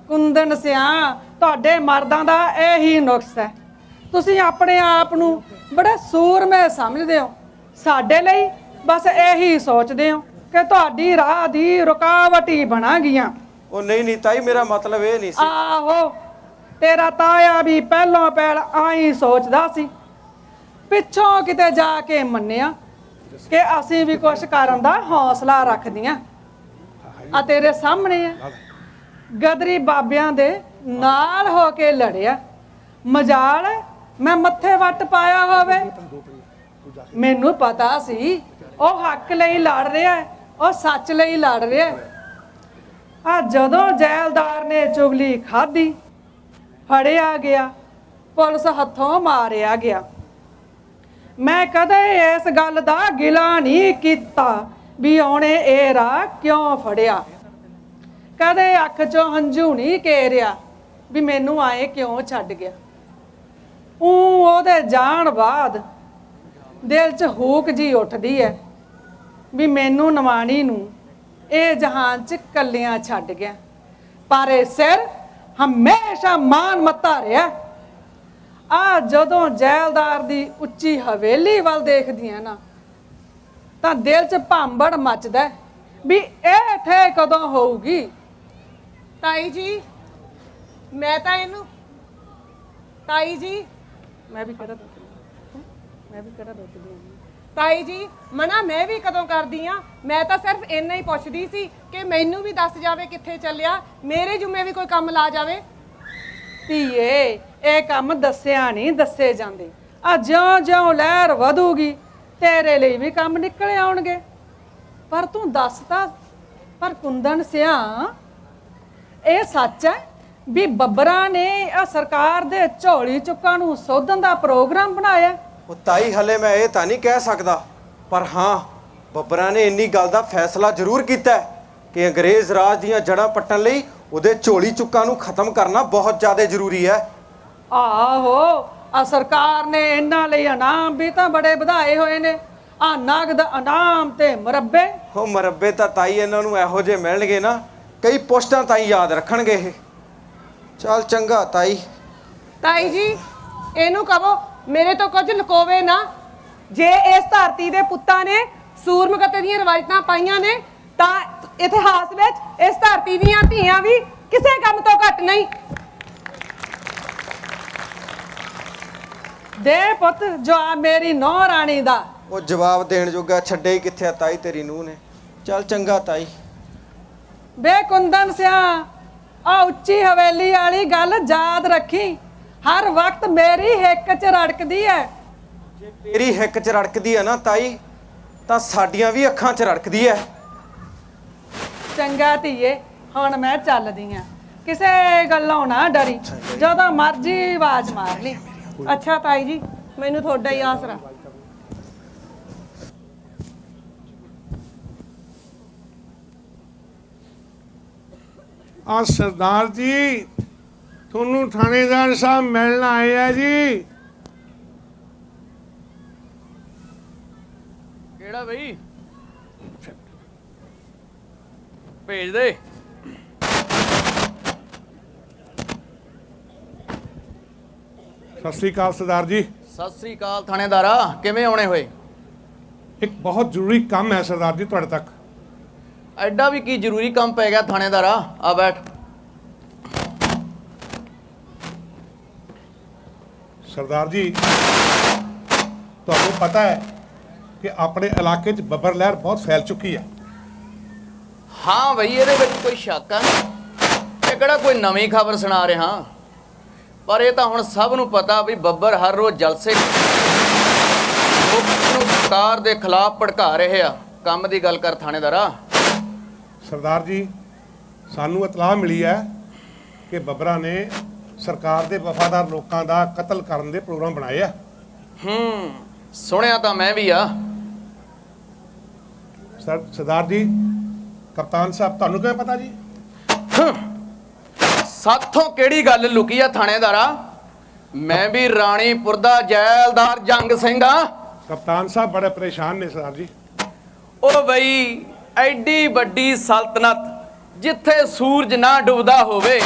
S7: ਕੁੰਦਨ ਸਿਆ ਤੁਹਾਡੇ ਮਰਦਾਂ ਦਾ ਇਹੀ ਨੁਕਸ ਹੈ, ਤੁਸੀਂ ਆਪਣੇ ਆਪ ਨੂੰ ਬੜੇ ਸੂਰਮੇ ਸਮਝਦੇ ਹੋ, ਸਾਡੇ ਲਈ ਬਸ ਇਹੀ ਸੋਚਦੇ ਹੋ ਕਿ ਤੁਹਾਡੀ ਰਾਹ ਦੀ ਰੁਕਾਵਟ ਹੀ ਬਣਾ ਗਈਆਂ।
S3: ਉਹ ਨਹੀਂ ਤਾਈ, ਮੇਰਾ ਮਤਲਬ ਇਹ ਨਹੀਂ ਸੀ।
S7: ਆਹੋ ਤੇਰਾ ਤਾਇਆ ਵੀ ਪਹਿਲੋਂ ਪਹਿਲ ਆਈ ਸੋਚਦਾ ਸੀ, ਪਿੱਛੋਂ ਕਿਤੇ ਜਾ ਕੇ ਮੰਨਿਆ ਕਿ ਅਸੀਂ ਵੀ ਕੁਛ ਕਰਨ ਦਾ ਹੌਸਲਾ ਰੱਖਦੀਆਂ। ਆ ਤੇਰੇ ਸਾਹਮਣੇ ਆ, ਗਦਰੀ ਬਾਬਿਆਂ ਦੇ ਨਾਲ ਹੋ ਕੇ ਲੜਿਆ। ਮਜਾਲ ਮੈਂ ਮੱਥੇ ਵੱਟ ਪਾਇਆ ਹੋਵੇ। ਮੈਨੂੰ ਪਤਾ ਸੀ ਉਹ ਹੱਕ ਲਈ ਲੜ ਰਿਹਾ ਹੈ, ਉਹ ਸੱਚ ਲਈ ਲੜ ਰਿਹਾ ਹੈ। ਆ ਜਦੋਂ ਜੈਲਦਾਰ ਨੇ ਚੁਗਲੀ ਖਾਧੀ, ਫੜਿਆ ਗਿਆ, ਪੁਲਿਸ ਹੱਥੋਂ ਮਾਰਿਆ ਗਿਆ। ਮੈਂ ਕਦੇ ਇਸ ਗੱਲ ਦਾ ਗਿਲਾ ਨਹੀਂ ਕੀਤਾ ਵੀ ਉਹਨੇ ਇਹ ਰਾਹ ਕਿਉਂ ਫੜਿਆ। ਕਦੇ ਅੱਖ ਚੋਂ ਹੰਝੂ ਨਹੀਂ ਕੇਰਿਆ ਵੀ ਮੈਨੂੰ ਆਏ ਕਿਉਂ ਛੱਡ ਗਿਆ। ਉਹਦੇ ਜਾਣ ਬਾਅਦ ਦਿਲ 'ਚ ਹੂਕ ਜੀ ਉੱਠਦੀ ਹੈ ਵੀ ਮੈਨੂੰ ਨਵਾਣੀ ਨੂੰ ਇਹ ਜਹਾਨ 'ਚ ਕੱਲਿਆਂ ਛੱਡ ਗਿਆ, ਪਰ ਇਹ ਸਿਰ ਹਮੇਸ਼ਾ ਮਾਨ ਮੱਤਾ ਰਿਹਾ। ਆ ਜਦੋਂ ਜੈਲਦਾਰ ਦੀ ਉੱਚੀ ਹਵੇਲੀ ਵੱਲ ਦੇਖਦੀਆਂ ਨਾ ਤਾਂ ਦਿਲ 'ਚ ਭਾਂਬੜ ਮੱਚਦਾ ਵੀ ਇਹ ਠੇ ਕਦੋਂ ਹੋਊਗੀ।
S6: ਤਾਈ ਜੀ ਮੈਂ ਤਾਂ ਇਹਨੂੰ, ਤਾਈ ਜੀ
S7: ਮੈਂ ਵੀ ਕਿਹੜਾ ਦੁੱਧ ਦਿਆਂ।
S6: ਤਾਈ ਜੀ ਮਨਾ ਮੈਂ ਵੀ ਕਦੋਂ ਕਰਦੀ ਆ, ਮੈਂ ਤਾਂ ਸਿਰਫ ਇੰਨਾ ਹੀ ਪੁੱਛਦੀ ਸੀ ਕਿ ਮੈਨੂੰ ਵੀ ਦੱਸ ਜਾਵੇ ਕਿੱਥੇ ਚੱਲਿਆ, ਮੇਰੇ ਜੁਮੇ ਵੀ ਕੋਈ ਕੰਮ ਲਾ ਜਾਵੇ।
S7: ਧੀਏ ਇਹ ਕੰਮ ਦੱਸਿਆ ਨਹੀਂ ਦੱਸੇ ਜਾਂਦੇ। ਆ ਜਿਉਂ-ਜਿਉਂ ਲਹਿਰ ਵਧੂਗੀ ਤੇਰੇ ਲਈ ਵੀ ਕੰਮ ਨਿਕਲ ਆਉਣਗੇ। ਪਰ ਤੂੰ ਦੱਸਦਾ, ਪਰ ਕੁੰਦਨ ਸਿਆ ਇਹ ਸੱਚ ਹੈ ਵੀ ਬੱਬਰਾਂ ਨੇ ਆ ਸਰਕਾਰ ਦੇ ਝੋਲੀ ਚੁੱਕਾਂ ਨੂੰ ਸੋਧਣ ਦਾ ਪ੍ਰੋਗਰਾਮ ਬਣਾਇਆ?
S3: ਉਹ ਤਾਈ ਹਲੇ ਮੈਂ ਇਹ ਤਾਂ ਨਹੀਂ ਕਹਿ ਸਕਦਾ, ਪਰ ਹਾਂ ਬੱਬਰਾਂ ਨੇ ਇੰਨੀ ਗੱਲ ਦਾ ਫੈਸਲਾ ਜ਼ਰੂਰ ਕੀਤਾ ਹੈ ਕਿ ਅੰਗਰੇਜ਼ ਰਾਜ ਦੀਆਂ ਜੜ੍ਹਾਂ ਪੱਟਣ ਲਈ ਉਹਦੇ ਝੋਲੀ ਚੁੱਕਾਂ ਨੂੰ ਖਤਮ ਕਰਨਾ ਬਹੁਤ ਜ਼ਿਆਦਾ ਜ਼ਰੂਰੀ ਹੈ।
S7: ਆਹੋ ਆ ਸਰਕਾਰ ਨੇ ਇਹਨਾਂ ਲਈ ਇਨਾਮ ਵੀ ਤਾਂ ਬੜੇ ਵਧਾਏ ਹੋਏ ਨੇ। ਆ ਨਗਦ ਇਨਾਮ ਤੇ ਮੁਰੱਬੇ।
S3: ਉਹ ਮੁਰੱਬੇ ਤਾਂ ਤਾਈ ਇਹਨਾਂ ਨੂੰ ਇਹੋ ਜਿਹੇ ਮਿਲਣਗੇ ਨਾ, ਕਈ ਪੋਸਟਾਂ ਤਾਈ ਯਾਦ ਰੱਖਣਗੇ ਇਹ। ਚੱਲ ਚੰਗਾ ਤਾਈ।
S6: ਤਾਈ ਜੀ ਇਹਨੂੰ ਕਹੋ ਮੇਰੇ ਤੋਂ ਕੁਝ ਲੁਕੋਵੇ ਨਾ। ਜੇ ਇਸ ਧਰਤੀ ਦੇ ਪੁੱਤਾਂ ਨੇ ਸੂਰਮਗਤੇ ਦੀਆਂ ਰਵਾਇਤਾਂ ਪਾਈਆਂ ਨੇ ਤਾਂ ਇਤਿਹਾਸ ਵਿੱਚ ਇਸ ਧਰਤੀ ਦੀਆਂ ਧੀਆਂ ਵੀ ਕਿਸੇ ਕੰਮ ਤੋਂ ਘੱਟ ਨਹੀਂ।
S7: ਦੇ ਪੁੱਤ ਜਵਾਬ ਮੇਰੀ ਨੌ ਰਾਣੀ ਦਾ।
S3: ਉਹ ਜਵਾਬ ਦੇਣ ਜੋਗਾ ਛੱਡੇ ਹੀ ਕਿੱਥੇ ਆ ਤਾਈ ਤੇਰੀ ਨੂੰਹ ਨੇ। ਚੱਲ ਚੰਗਾ ਤਾਈ।
S7: ਬੇ ਕੁੰਦਨ ਸਿਆ ਆ ਉੱਚੀ ਹਵੇਲੀ ਵਾਲੀ ਗੱਲ ਯਾਦ ਰੱਖੀ, ਹਰ ਵਕਤ ਮੇਰੀ ਹਿੱਕ 'ਚ ਰੜਕਦੀ ਹੈ।
S3: ਜੇ ਤੇਰੀ ਹਿੱਕ 'ਚ ਰੜਕਦੀ ਹੈ ਨਾ ਤਾਈ, ਤਾਂ ਸਾਡੀਆਂ ਵੀ ਅੱਖਾਂ 'ਚ ਰੜਕਦੀ ਹੈ।
S7: ਚੰਗਾ ਧੀਏ ਹੁਣ ਮੈਂ ਚੱਲਦੀ ਆ, ਕਿਸੇ ਗੱਲੋਂ ਨਾ ਡਰੀ, ਜਦੋਂ ਮਰਜੀ ਆਵਾਜ਼ ਮਾਰ ਲਈ।
S6: ਅੱਛਾ ਤਾਈ ਜੀ ਮੈਨੂੰ ਤੁਹਾਡਾ ਹੀ ਆਸਰਾ।
S5: ਆ ਸਰਦਾਰ ਜੀ ਤੁਹਾਨੂੰ ਥਾਣੇਦਾਰ ਸਾਹਿਬ ਮਿਲਣ ਆਏ ਆ ਜੀ।
S2: ਕਿਹੜਾ ਬਈ? ਭੇਜ ਦੇ।
S5: ਸਤਿ ਸ੍ਰੀ ਅਕਾਲ ਸਰਦਾਰ ਜੀ।
S2: ਸਤਿ ਸ੍ਰੀ ਅਕਾਲ ਥਾਣੇਦਾਰਾ, ਕਿਵੇਂ ਆਉਣੇ ਹੋਏ?
S5: ਇੱਕ ਬਹੁਤ ਜ਼ਰੂਰੀ ਕੰਮ ਹੈ ਸਰਦਾਰ ਜੀ ਤੁਹਾਡੇ ਤੱਕ।
S2: ਐਡਾ ਵੀ ਕੀ ਜ਼ਰੂਰੀ ਕੰਮ ਪੈ ਗਿਆ ਥਾਣੇਦਾਰਾ? ਆ ਬੈਠ।
S5: ਸਰਦਾਰ ਜੀ ਤੁਹਾਨੂੰ ਪਤਾ ਹੈ ਕਿ ਆਪਣੇ ਇਲਾਕੇ 'ਚ ਬੱਬਰ ਲਹਿਰ ਬਹੁਤ ਫੈਲ ਚੁੱਕੀ ਹੈ।
S2: ਹਾਂ ਬਈ ਇਹਦੇ ਵਿੱਚ ਕੋਈ ਸ਼ੱਕ ਆ ਨਹੀਂ, ਇਹ ਕਿਹੜਾ ਕੋਈ ਨਵੀਂ ਖਬਰ ਸੁਣਾ ਰਿਹਾ। ਪਰ ਇਹ ਤਾਂ ਹੁਣ ਸਭ ਨੂੰ ਪਤਾ ਵੀ ਬੱਬਰ ਹਰ ਰੋਜ਼ ਜਲਸੇ ਲੋਕਾਂ ਨੂੰ ਸਰਕਾਰ ਦੇ ਖਿਲਾਫ ਭੜਕਾ ਰਹੇ ਆ। ਕੰਮ ਦੀ ਗੱਲ ਕਰ ਥਾਣੇਦਾਰਾ।
S5: ਸਰਦਾਰ ਜੀ ਸਾਨੂੰ ਇਤਲਾਹ ਮਿਲੀ ਹੈ ਕਿ ਬੱਬਰਾਂ ਨੇ ਸਰਕਾਰ ਦੇ ਵਫਾਦਾਰ ਲੋਕਾਂ ਦਾ ਕਤਲ ਕਰਨ ਦੇ ਪ੍ਰੋਗਰਾਮ ਬਣਾਏ ਆ।
S2: ਸੁਣਿਆ ਤਾਂ ਮੈਂ ਵੀ ਆ।
S5: ਸਰਦਾਰ ਜੀ, ਕਪਤਾਨ ਸਾਹਿਬ ਤੁਹਾਨੂੰ ਕਿਵੇਂ ਪਤਾ ਜੀ?
S2: ਸਾਥੋਂ ਕਿਹੜੀ ਗੱਲ ਲੁਕੀ ਆ ਥਾਣੇਦਾਰਾ? ਮੈਂ ਵੀ ਰਾਣੀਪੁਰ ਦਾ ਜੈਲਦਾਰ ਜੰਗ ਸਿੰਘ ਆ।
S5: ਕਪਤਾਨ ਸਾਹਿਬ ਬੜੇ ਪਰੇਸ਼ਾਨ ਨੇ ਸਰਦਾਰ ਜੀ।
S2: ਉਹ ਬਈ ਐਡੀ ਵੱਡੀ ਸਲਤਨਤ ਜਿੱਥੇ ਸੂਰਜ ਨਾ ਡੁੱਬਦਾ ਹੋਵੇ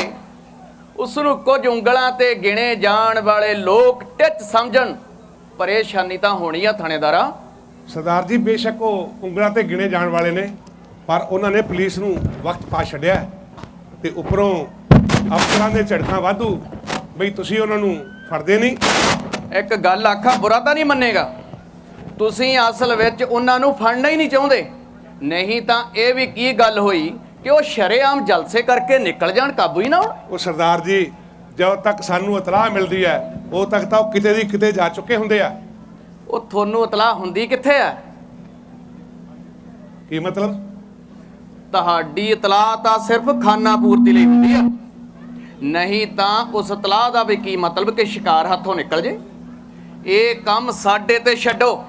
S2: ਉਸ ਨੂੰ ਕੁਝ ਉਂਗਲਾਂ ਤੇ ਗਿਣੇ ਜਾਣ ਵਾਲੇ ਲੋਕ ਟਿੱਚ ਸਮਝਣ, ਪਰੇਸ਼ਾਨੀ ਤਾਂ ਹੋਣੀ ਆ ਥਾਣੇਦਾਰਾ।
S5: ਸਰਦਾਰ ਜੀ, ਬੇਸ਼ੱਕ ਉਹ ਉਂਗਲਾਂ ਤੇ ਗਿਣੇ ਜਾਣ ਵਾਲੇ ਨੇ, ਪਰ ਉਹਨਾਂ ਨੇ ਪੁਲਿਸ ਨੂੰ ਵਕਤ ਪਾ ਛੱਡਿਆ ਤੇ ਉੱਪਰੋਂ ਅਫਸਰਾਂ ਦੇ ਝੜਕਾਂ ਵਾਧੂ ਬਈ ਤੁਸੀਂ ਉਹਨਾਂ ਨੂੰ ਫੜਦੇ ਨਹੀਂ।
S2: ਇੱਕ ਗੱਲ ਆਖਾਂ, ਬੁਰਾ ਤਾਂ ਨਹੀਂ ਮੰਨੇਗਾ, ਤੁਸੀਂ ਅਸਲ ਵਿੱਚ ਉਹਨਾਂ ਨੂੰ ਫੜਨਾ ਹੀ ਨਹੀਂ ਚਾਹੁੰਦੇ। ਨਹੀਂ ਤਾਂ ਇਹ ਵੀ ਕੀ ਗੱਲ ਹੋਈ ਕਿ ਉਹ ਸ਼ਰੇਆਮ ਜਲਸੇ ਕਰਕੇ ਨਿਕਲ ਜਾਣ, ਕਾਬੂ ਹੀ ਨਾ ਹੋਣ।
S5: ਉਹ ਸਰਦਾਰ ਜੀ, ਜਦੋਂ ਤੱਕ ਸਾਨੂੰ ਇਤਲਾਹ ਮਿਲਦੀ ਹੈ ਉਦੋਂ ਤੱਕ ਤਾਂ ਉਹ ਕਿਤੇ ਦੀ ਕਿਤੇ ਜਾ ਚੁੱਕੇ ਹੁੰਦੇ ਆ।
S2: ਉਹ ਤੁਹਾਨੂੰ ਇਤਲਾਹ ਹੁੰਦੀ ਕਿੱਥੇ ਆ?
S5: ਕੀ ਮਤਲਬ?
S2: ਤੁਹਾਡੀ ਇਤਲਾਹ ਤਾਂ ਸਿਰਫ ਖਾਨਾ ਪੂਰਤੀ ਲਈ ਹੁੰਦੀ ਆ, ਨਹੀਂ ਤਾਂ ਉਸ ਇਤਲਾਹ ਦਾ ਵੀ ਕੀ ਮਤਲਬ ਕਿ ਸ਼ਿਕਾਰ ਹੱਥੋਂ ਨਿਕਲ ਜੇ। ਇਹ ਕੰਮ ਸਾਡੇ ਤੇ ਛੱਡੋ।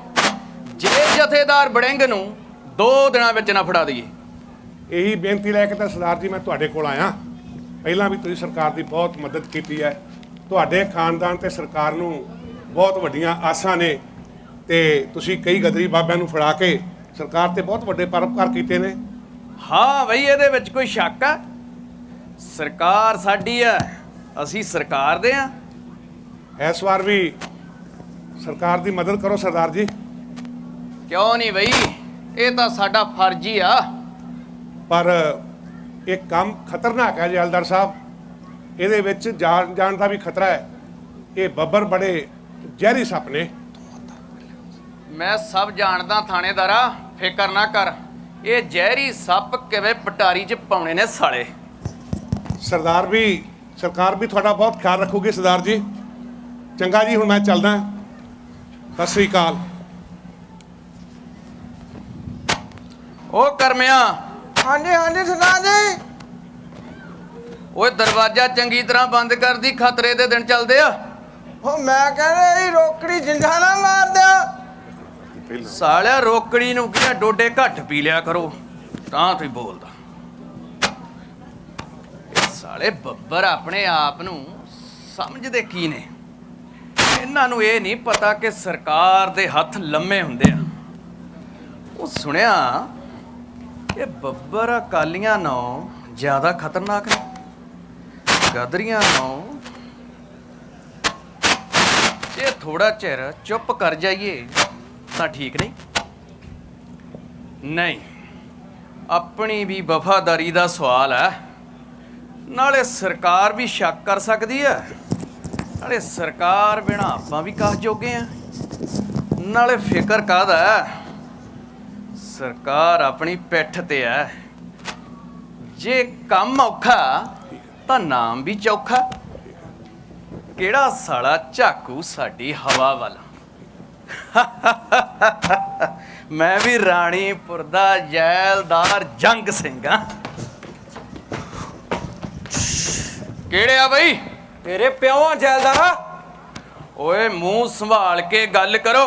S2: ਜੇ ਜਥੇਦਾਰ ਬੜਿੰਗ ਨੂੰ 2 ਦਿਨਾਂ ਵਿੱਚ ਨਾ ਫੜਾ ਦਈਏ।
S5: ਇਹੀ ਬੇਨਤੀ ਲੈ ਕੇ ਤਾਂ ਸਰਦਾਰ ਜੀ ਮੈਂ ਤੁਹਾਡੇ ਕੋਲ ਆਇਆ। ਪਹਿਲਾਂ ਵੀ ਤੁਸੀਂ ਸਰਕਾਰ ਦੀ ਬਹੁਤ ਮਦਦ ਕੀਤੀ ਹੈ। ਤੁਹਾਡੇ ਖਾਨਦਾਨ ਤੇ ਸਰਕਾਰ ਨੂੰ ਬਹੁਤ ਵੱਡੀਆਂ ਆਸਾਂ ਨੇ ਤੇ ਤੁਸੀਂ ਕਈ ਗਦਰੀ ਬਾਬਿਆਂ ਨੂੰ ਫੜਾ ਕੇ ਸਰਕਾਰ ਤੇ ਬਹੁਤ ਵੱਡੇ ਪਰਉਪਕਾਰ ਕੀਤੇ ਨੇ।
S2: ਹਾਂ ਬਈ, ਇਹਦੇ ਵਿੱਚ ਕੋਈ ਸ਼ੱਕ ਆ? ਸਰਕਾਰ ਸਾਡੀ ਆ, ਅਸੀਂ ਸਰਕਾਰ ਦੇ ਆ।
S5: ਇਸ ਵਾਰ ਵੀ ਸਰਕਾਰ ਦੀ ਮਦਦ ਕਰੋ ਸਰਦਾਰ ਜੀ।
S2: ਕਿਉਂ ਨਹੀਂ ਬਈ, ਇਹ ਤਾਂ ਸਾਡਾ ਫਰਜ਼ ਹੀ ਆ।
S5: ਪਰ ਇਹ ਕੰਮ ਖਤਰਨਾਕ ਹੈ ਜੈਲਦਾਰ ਸਾਹਿਬ, ਇਹਦੇ ਵਿੱਚ ਜਾਨ ਦਾ ਵੀ ਖਤਰਾ ਹੈ। ਇਹ ਬੱਬਰ ਬੜੇ ਜ਼ਹਿਰੀ ਸੱਪ ਨੇ।
S2: ਮੈਂ ਸਭ ਜਾਣਦਾ ਥਾਣੇਦਾਰਾ, ਫਿਕਰ ਨਾ ਕਰ। ਇਹ ਜ਼ਹਿਰੀ ਸੱਪ ਕਿਵੇਂ ਪਟਾਰੀ 'ਚ ਪਾਉਣੇ ਨੇ ਸਾਲੇ।
S5: ਸਰਕਾਰ ਵੀ ਤੁਹਾਡਾ ਬਹੁਤ ਖਿਆਲ ਰੱਖੂਗੀ ਸਰਦਾਰ ਜੀ। ਚੰਗਾ ਜੀ, ਹੁਣ ਮੈਂ ਚੱਲਦਾ। ਸਤਿ ਸ੍ਰੀ ਅਕਾਲ।
S2: ਉਹ ਕਰਮਿਆ,
S3: ਹਾਂਜੀ ਹਾਂਜੀ ਸਰਦਾਰ ਜੀ।
S2: ਓਏ ਦਰਵਾਜ਼ਾ ਚੰਗੀ ਤਰ੍ਹਾਂ ਬੰਦ ਕਰ ਦੀ, ਖਤਰੇ ਦੇ ਦਿਨ ਚੱਲਦੇ ਆ।
S3: ਉਹ ਮੈਂ ਕਹਿੰਦਾ ਇਹ ਰੋਕੜੀ ਜਿੰਦਾ ਨਾ ਮਾਰ ਦਿਆ।
S2: ਸਾਲਿਆ ਰੋਕੜੀ ਨੂੰ ਕੀ ਡੋਡੇ ਘੱਟ ਪੀ ਲਿਆ ਕਰੋ, ਤਾਂ ਤੂੰ ਬੋਲਦਾ। ਇਹ ਸਾਲੇ ਬੱਬਰ ਆਪਣੇ ਆਪ ਨੂੰ ਸਮਝਦੇ ਕੀ ਨੇ? ਇਹਨਾਂ ਨੂੰ ਇਹ ਨਹੀਂ ਪਤਾ ਕਿ ਸਰਕਾਰ ਦੇ ਹੱਥ ਲੰਮੇ ਹੁੰਦੇ ਆ। ਉਹ ਸੁਣਿਆ ਇਹ ਬੱਬਰ ਅਕਾਲੀਆਂ ਨਾਲੋਂ ਜ਼ਿਆਦਾ ਖਤਰਨਾਕ ਨੇ, ਗਦਰੀਆਂ ਨਾਲੋਂ। ਜੇ ਥੋੜਾ ਚਿਰ ਚੁੱਪ ਕਰ ਜਾਈਏ ਤਾਂ ਠੀਕ ਨਹੀਂ? ਨਹੀਂ, ਆਪਣੀ ਵੀ ਵਫਾਦਾਰੀ ਦਾ ਸਵਾਲ ਹੈ। ਨਾਲੇ ਸਰਕਾਰ ਵੀ ਸ਼ੱਕ ਕਰ ਸਕਦੀ ਹੈ, ਨਾਲੇ ਸਰਕਾਰ ਬਿਨਾਂ ਆਪਾਂ ਵੀ ਕਾਹ ਜੋਗੇ ਆ। ਨਾਲੇ ਫਿਕਰ ਕਾਹਦਾ ਹੈ, ਸਰਕਾਰ ਆਪਣੀ ਪਿੱਠ ਤੇ ਹੈ। ਜੇ ਕੰਮ ਔਖਾ ਤਾਂ ਨਾਮ ਵੀ ਚੌਖਾ। ਕਿਹੜਾ ਸਾਲਾ ਝਾਕੂ ਸਾਡੀ ਹਵਾ ਵੱਲ? ਮੈਂ ਵੀ ਰਾਣੀਪੁਰ ਦਾ ਜੈਲਦਾਰ ਜੰਗ ਸਿੰਘ ਆ। ਕਿਹੜੇ ਆ ਬਈ?
S3: ਤੇਰੇ ਪਿਓ ਜੈਲਦਾਰਾ।
S2: ਓਏ ਮੂੰਹ ਸੰਭਾਲ ਕੇ ਗੱਲ ਕਰੋ।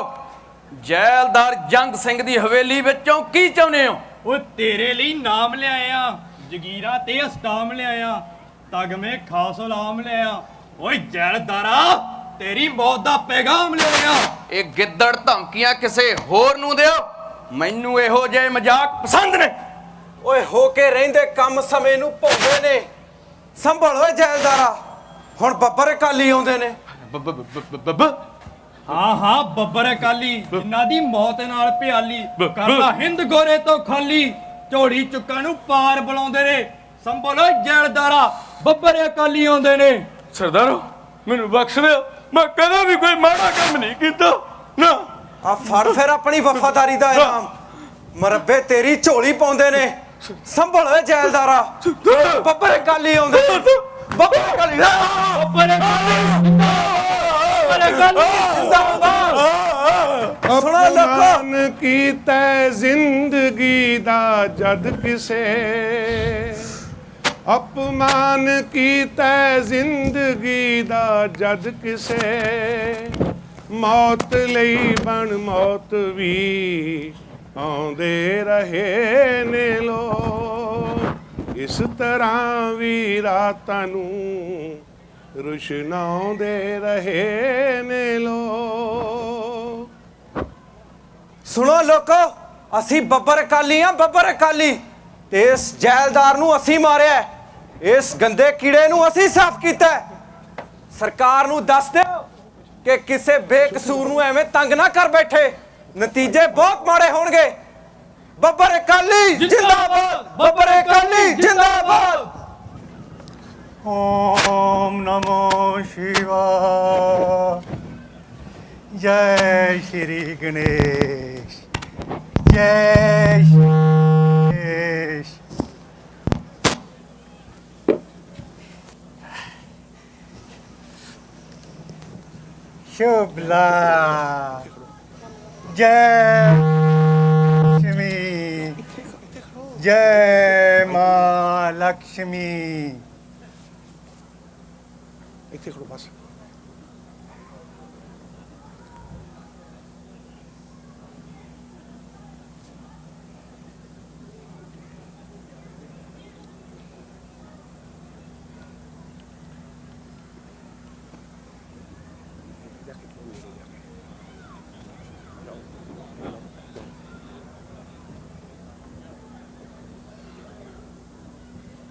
S2: ਜੈਲਦਾਰ ਜੰਗ ਸਿੰਘ ਦੀ ਹਵੇਲੀ ਵਿੱਚੋਂ ਕੀ ਚਾਹੁੰਦੇ ਹੋ?
S4: ਉਹ ਤੇਰੇ ਲਈ ਨਾਮ ਲਿਆਇਆ, ਜਗੀਰਾਂ ਤੇ ਅਸਟਾਮ ਲਿਆਇਆ, ਤਗਮੇ ਖਾਸ ਲਾਮ ਲਿਆਇਆ। ਓਏ ਜੈਲਦਾਰਾ, ਤੇਰੀ ਮੌਤ ਦਾ ਪੈਗਾਮ ਲਿਆਇਆ।
S2: ਇਹ ਗਿੱਦੜ ਧਮਕੀਆਂ ਕਿਸੇ ਹੋਰ ਨੂੰ ਦਿਓ, ਮੈਨੂੰ ਇਹੋ ਜਿਹੇ ਮਜ਼ਾਕ ਪਸੰਦ ਨੇ।
S3: ਓਏ ਹੋ ਕੇ ਰਹਿੰਦੇ ਕੰਮ ਸਮੇਂ ਨੂੰ ਭੁੱਲਦੇ ਨੇ। ਸੰਭਾਲੋ ਜੈਲਦਾਰਾ, ਹੁਣ ਬੱਬਰ ਅਕਾਲੀ ਆਉਂਦੇ ਨੇ।
S4: ਹਾਂ ਹਾਂ, ਬੱਬਰ ਅਕਾਲੀ, ਜਿਨ੍ਹਾਂ ਦੀ ਮੌਤ ਨਾਲ ਪਿਆਲੀ ਕਰਦਾ ਹਿੰਦ ਗੋਰੇ ਤੋਂ ਖਾਲੀ, ਝੋੜੀ ਚੁੱਕਾਂ ਨੂੰ ਪਾਰ ਬੁਲਾਉਂਦੇ ਨੇ। ਸੰਭਾਲੋ ਜੈਲਦਾਰਾ, ਬੱਬਰ ਅਕਾਲੀ ਆਉਂਦੇ ਨੇ।
S2: ਸਰਦਾਰੋ, ਮੈਨੂੰ ਬਖਸ਼ ਦਿਓ, ਮੈਂ ਕਦੇ ਵੀ ਕੋਈ ਮਾੜਾ ਕੰਮ ਨਹੀਂ ਕੀਤਾ ਨਾ।
S3: ਆ ਫੜ ਫਿਰ ਆਪਣੀ ਵਫਾਦਾਰੀ ਦਾ ਇਨਾਮ। ਮਰੱਬੇ ਤੇਰੀ ਝੋਲੀ ਪਾਉਂਦੇ ਨੇ। ਸੰਭਾਲੋ ਜੈਲਦਾਰਾ, ਬੱਬਰ ਅਕਾਲੀ ਆਉਂਦੇ ਨੇ। ਬੱਬਰ ਅਕਾਲੀ, ਬੱਬਰ ਅਕਾਲੀ ਜਿੰਦਾਬਾਦ। ਸੁਣੋ ਲੋਕੋ,
S5: ਅਪਮਾਨ ਕੀਤਾ ਜ਼ਿੰਦਗੀ ਦਾ ਜਦ ਕਿਸੇ, ਅਪਮਾਨ ਕੀਤਾ ਜ਼ਿੰਦਗੀ ਦਾ ਜਦ ਕਿਸੇ, ਮੌਤ ਲਈ ਬਣ ਮੌਤ ਵੀ ਆਉਂਦੇ ਰਹੇ ਨੇ ਲੋਕ, ਇਸ ਤਰ੍ਹਾਂ ਵੀ ਰਾਤਾਂ ਨੂੰ ਰੁਸ਼ਨਾਉਂਦੇ ਰਹੇ ਨੇ ਲੋਕ।
S3: ਸੁਣੋ ਲੋਕੋ, ਅਸੀਂ ਬੱਬਰ ਅਕਾਲੀ ਆ, ਬੱਬਰ ਅਕਾਲੀ। ਤੇ ਇਸ ਜੈਲਦਾਰ ਨੂੰ ਅਸੀਂ ਮਾਰਿਆ ਹੈ। ਇਸ ਗੰਦੇ ਕੀੜੇ ਨੂੰ ਅਸੀਂ ਸਾਫ਼ ਕੀਤਾ ਹੈ। ਸਰਕਾਰ ਨੂੰ ਦੱਸ ਦਿਓ ਕਿ ਕਿਸੇ ਬੇਕਸੂਰ ਨੂੰ ਐਵੇਂ ਤੰਗ ਨਾ ਕਰ ਬੈਠੇ, ਨਤੀਜੇ ਬਹੁਤ ਮਾੜੇ ਹੋਣਗੇ। ਬੱਬਰ ਅਕਾਲੀ ਜਿੰਦਾਬਾਦ, ਬੱਬਰ ਅਕਾਲੀ ਜਿੰਦਾਬਾਦ।
S8: ओम नमो शिवाय। जय श्री गणेश, जय श्री गणेश। शुभ लाभ, जय लक्ष्मी, जय माँ लक्ष्मी।
S5: ਇੱਥੇ ਖੜੋ ਬਸ।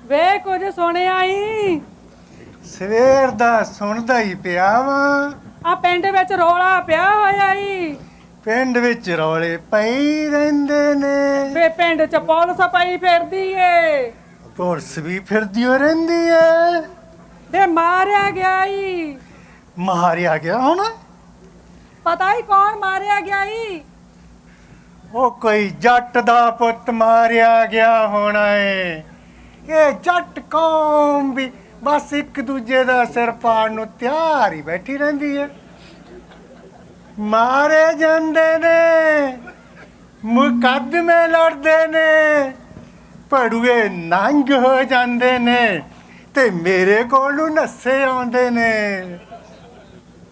S7: ਵੇ ਕੁਝ ਸੁਣਿਆ ਈ?
S8: ਸਵੇਰ ਦਾ ਸੁਣਦਾ ਹੀ ਪਿਆ ਵਾਂ।
S7: ਆ ਪਿੰਡ ਵਿੱਚ ਰੌਲਾ ਪਿਆ ਹੋਇਆ ਈ।
S8: ਪਿੰਡ ਵਿੱਚ ਰੌਲੇ ਪਈ ਰਹਿੰਦੇ ਨੇ।
S7: ਵੇ ਪਿੰਡ 'ਚ ਪੁਲਿਸ ਪਈ ਫਿਰਦੀ ਏ।
S8: ਪੁਲਿਸ ਵੀ ਫਿਰਦੀ ਓ ਰਹਿੰਦੀ ਏ।
S7: ਵੇ ਮਾਰਿਆ ਗਿਆ ਈ।
S8: ਮਾਰਿਆ ਗਿਆ ਹੁਣ?
S7: ਪਤਾ ਹੀ ਕੌਣ ਮਾਰਿਆ ਗਿਆ ਈ?
S8: ਉਹ ਕੋਈ ਜੱਟ ਦਾ ਪੁੱਤ ਮਾਰਿਆ ਗਿਆ ਹੋਣਾ ਏ। ਇਹ ਜੱਟ ਕੌਮ ਵੀ ਬਸ ਇੱਕ ਦੂਜੇ ਦਾ ਸਿਰ ਪਾੜ ਨੂੰ ਤਿਆਰ ਹੀ ਬੈਠੀ ਰਹਿੰਦੀ ਹੈ। ਮਾਰੇ ਜਾਂਦੇ ਨੇ, ਮੁਕੱਦਮੇ ਲੜਦੇ ਨੇ, ਪੜੂਏ ਨੰਗ ਹੋ ਜਾਂਦੇ ਨੇ ਤੇ ਮੇਰੇ ਕੋਲ ਨੂੰ ਨੱਸੇ ਆਉਂਦੇ ਨੇ